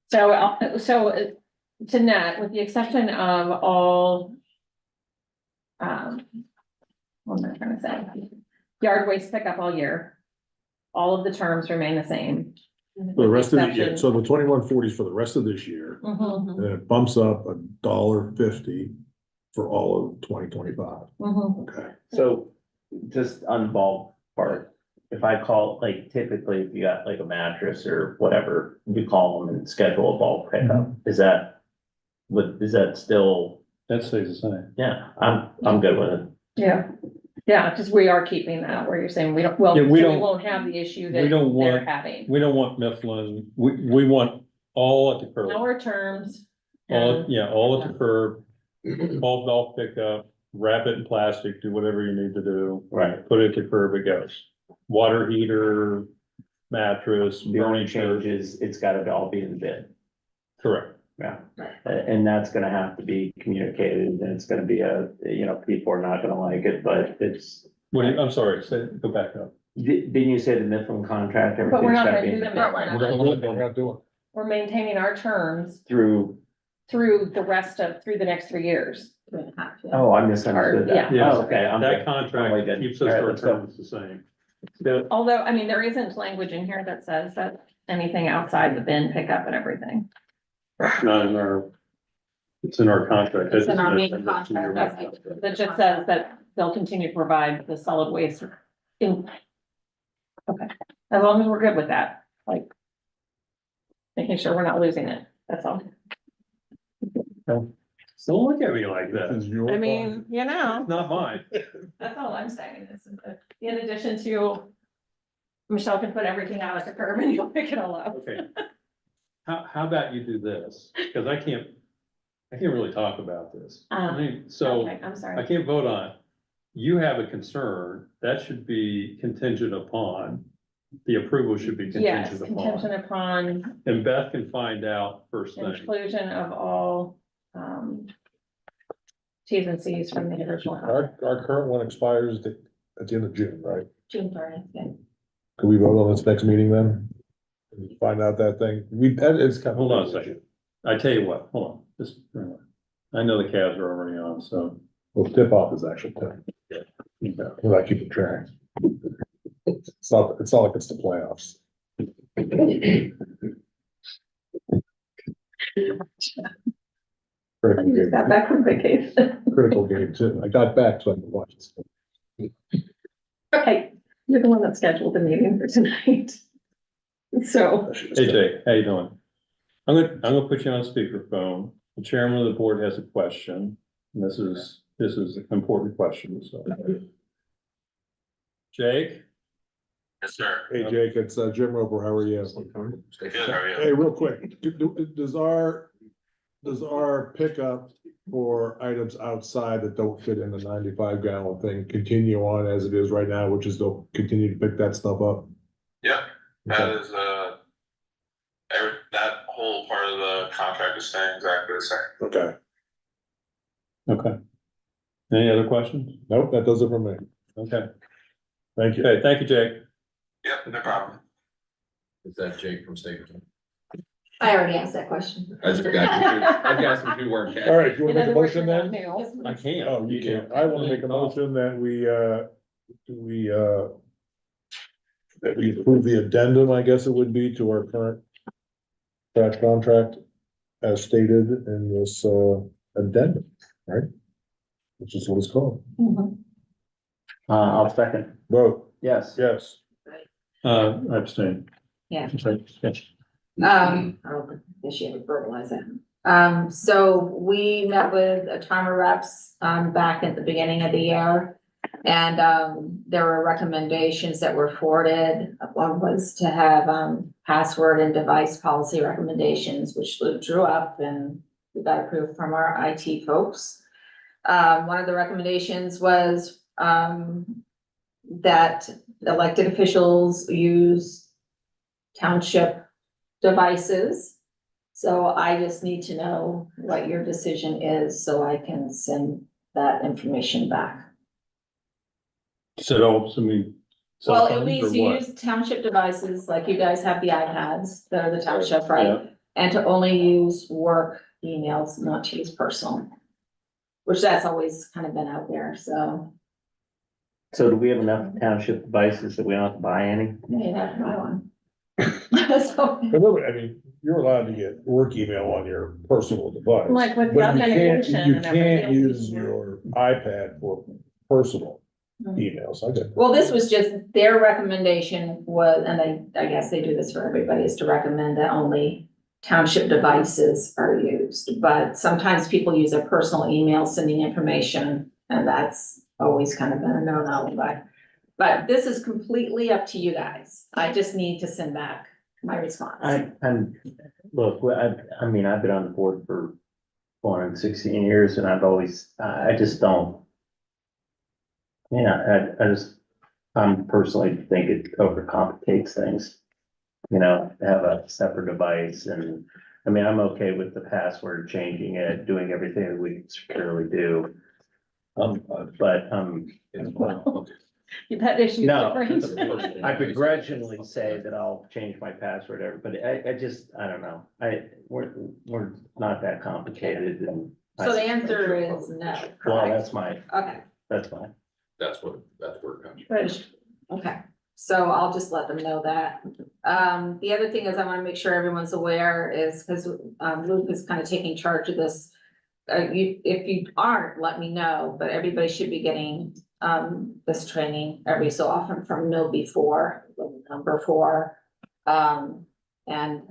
So to net, with the exception of all, what am I trying to say? Yard waste pickup all year. All of the terms remain the same. For the rest of the year, Exception. so the 21.40 is for the rest of this year, Mhm, and then it bumps up $1.50 for all of 2025. mhm. Okay. So just on ballpark, if I call, like typically if you got like a mattress or whatever, you call them and schedule a bulk pickup, is that still, That stays the same. yeah, I'm good with it. Yeah, because we are keeping that where you're saying we don't, well, Yeah, so we we don't- won't have the issue we that don't they're want- having. We don't want Mifflin, we want all at the curb. Our terms. All, and- yeah, all at the curb, all golf pickup, wrap it in plastic, do whatever you need to do. Right. Put it at the curb, it goes. Water heater, mattress, The only furniture. change is it's gotta all be in the bid. Correct. Yeah. And that's gonna have to be communicated and it's gonna be people are not gonna like it, but it's. I'm sorry, go back up. Didn't you say the Mifflin contract? But we're everything's not gotta gonna be do in the bid? Mifflin. We're not doing. We're maintaining our terms Through, through the next 3 years. 3.5, yeah. oh, I misunderstood that. Yeah. Oh, okay. I'm That good. I'm contract really good. keeps All us right, our let's go. terms the same. Although, I mean, there isn't language in here that says that anything outside the bin pickup and everything. Not in our, it's in our contract. It's in That's our just- main contract. That just says that they'll continue to provide the solid waste in. Okay, as long as we're good with that, like. Making sure we're not losing it, that's all. Don't look at me like This that. is your. I mean, you know, Not mine. that's all I'm saying, is that in addition to. Michelle can put everything out at the curb and you'll pick it all up. Okay. How about you do this? Because I can't really talk about this. I mean, so Okay, I'm I sorry. can't vote on it. You have a concern, that should be contingent upon, the approval should be Yes, contingent contingent upon. upon And Beth can find out first thing. inclusion of all, Ts and Cs from the original. contract. Our current one expires at the end of June, right? June 30th, yeah. Can we vote on this next meeting then? Find out that thing, it's kind of. Hold on a second. I tell you what, hold on, just, I know the cabs are already on, so. Well, tip off is actually 10. Okay. Without keeping track. It's not like it's the playoffs. I Critical just got game, back from vacation. critical game too. I got back so I could watch it. Okay, you're the one that scheduled the meeting for tonight. So, Hey Jay, how you doing? I'm gonna put you on speakerphone. The chairman of the board has a question. And this is an important question, so. Jake? Yes, sir. Hey Jake, it's Jim Roper. How are you? Good, how are you? Hey, real quick, does our pickup for items outside that don't fit in the 95 gallon thing continue on as it is right now, which is they'll continue to pick that stuff up? Yep, that Okay. is, that whole part of the contract is staying exactly the same. Okay, Okay. Any other questions? nope, that does it for me. Okay. Thank you. Okay, thank you, Jake. Yep, no problem. Is that Jake from Stapleton? I already asked that question. I just got some who weren't. All right, you in wanna make other a words, motion you're not then? new. I can't. Oh, you can't. I wanna make a motion that we approve the addendum, I guess it would be, to our current trash contract as stated in this, addendum, right? Which is what it's called. Mhm. I'll second, Vote, yes. yes. Abstain. Yeah. Yes. I don't think she had to verbalize it. So we met with a timer reps, back at the beginning of the year. And, there were recommendations that were forwarded. One was to have, password and device policy recommendations, which Luke drew up and we got approved from our IT folks. One of the recommendations was, that elected officials use township devices. So I just need to know what your decision is so I can send that information back. Set up some. cell Well, it phones means or to what? use township devices, like you guys have the iPads, that are the township, Yeah. right? And to only use work emails, not to use personal. Which that's always kind of been out there, so So do we have enough township devices that we don't have to buy any? you have to buy one. So, But look, I mean, you're allowed to get work email on your personal device. Like with the but you can't- authentication You and can't everything. use your iPad for personal Mhm. emails, I get. Well, this was just, their recommendation was, and I guess they do this for everybody, is to recommend that only township devices are used. But sometimes people use their personal email sending information, and that's always kind of been a no-no, but this is completely up to you guys. I just need to send back my response. Look, I mean, I've been on the board for 16 years and I've always, I just don't. Yeah, I'm personally think it overcomplicates things. You know, have a separate device and, I mean, I'm okay with the password, changing it, doing everything that we securely do. But, You've had issues. no, different. I begrudgingly say that I'll change my password, but I don't know, we're not that complicated and. So the answer is no, Well, correct? Okay. that's fine. That's where it comes from. Good. Okay, so I'll just let them know that. The other thing is I wanna make sure everyone's aware is, cause, Luke is kind of taking charge of this. If you aren't, let me know, but everybody should be getting, this training every so often from KnowBe4, number 4. And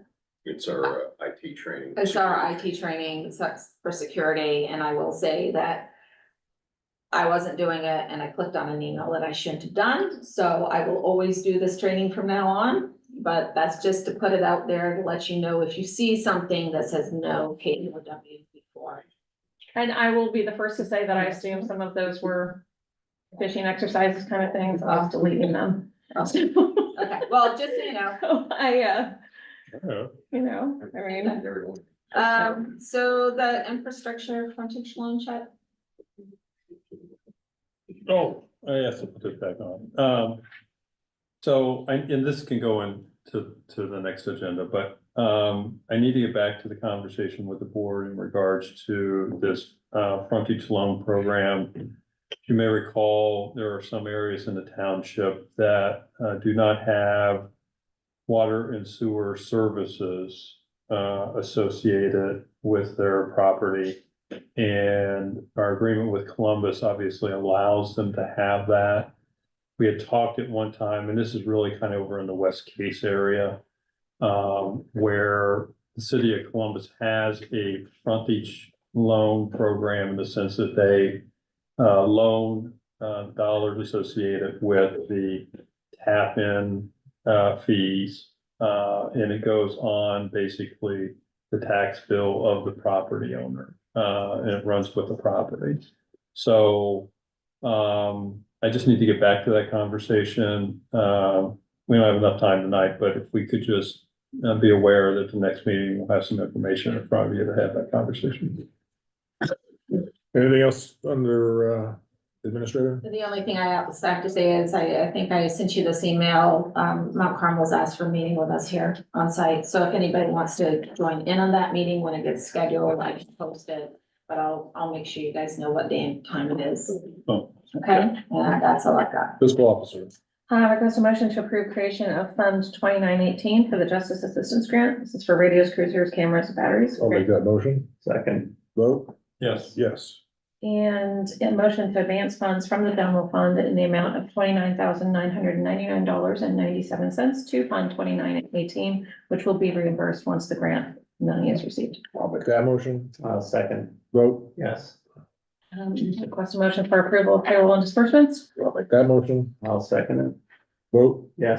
It's our IT training. it's our IT training for security, and I will say that I wasn't doing it and I clicked on an email that I shouldn't have done, so I will always do this training from now on. But that's just to put it out there to let you know if you see something that says no KNOW before. And I will be the first to say that I assume some of those were fishing exercises kind of things. I was deleting them. Okay, well, just so you know. You know, I mean, So the infrastructure frontage loan check, Oh, I have to put this back on. So, and this can go into the next agenda, but, I need to get back to the conversation with the board in regards to this, frontage loan program. you may recall, there are some areas in the township that do not have water and sewer services associated with their property. And our agreement with Columbus obviously allows them to have that. We had talked at one time, and this is really kind of over in the West Case area, where the city of Columbus has a frontage loan program in the sense that they loan dollars associated with the tap-in fees. And it goes on basically the tax bill of the property owner, and it runs with the property. So I just need to get back to that conversation. We don't have enough time tonight, but if we could just be aware that the next meeting will have some information in front of you to have that conversation. Anything else under administrator? The only thing I have to say is I think I sent you this email. Mount Carmel's asked for a meeting with us here on site. So if anybody wants to join in on that meeting when it gets scheduled, I can post it. But I'll make sure you guys know what day and time it is. Oh. Okay, and that's all I've got. Fiscal officer. Request a motion to approve creation of Fund 2918 for the Justice Assistance Grant. This is for radios, cruisers, cameras, batteries. I'll make that motion. Second, Vote? Yes. Yes. And a motion to advance funds from the general fund in the amount of $29,999.97 to Fund 2918, which will be reimbursed once the grant money is received. I'll make that motion. second, Vote? yes, Request a motion for approval of payroll and disbursements. I'll make that motion. I'll second it, Vote? yes.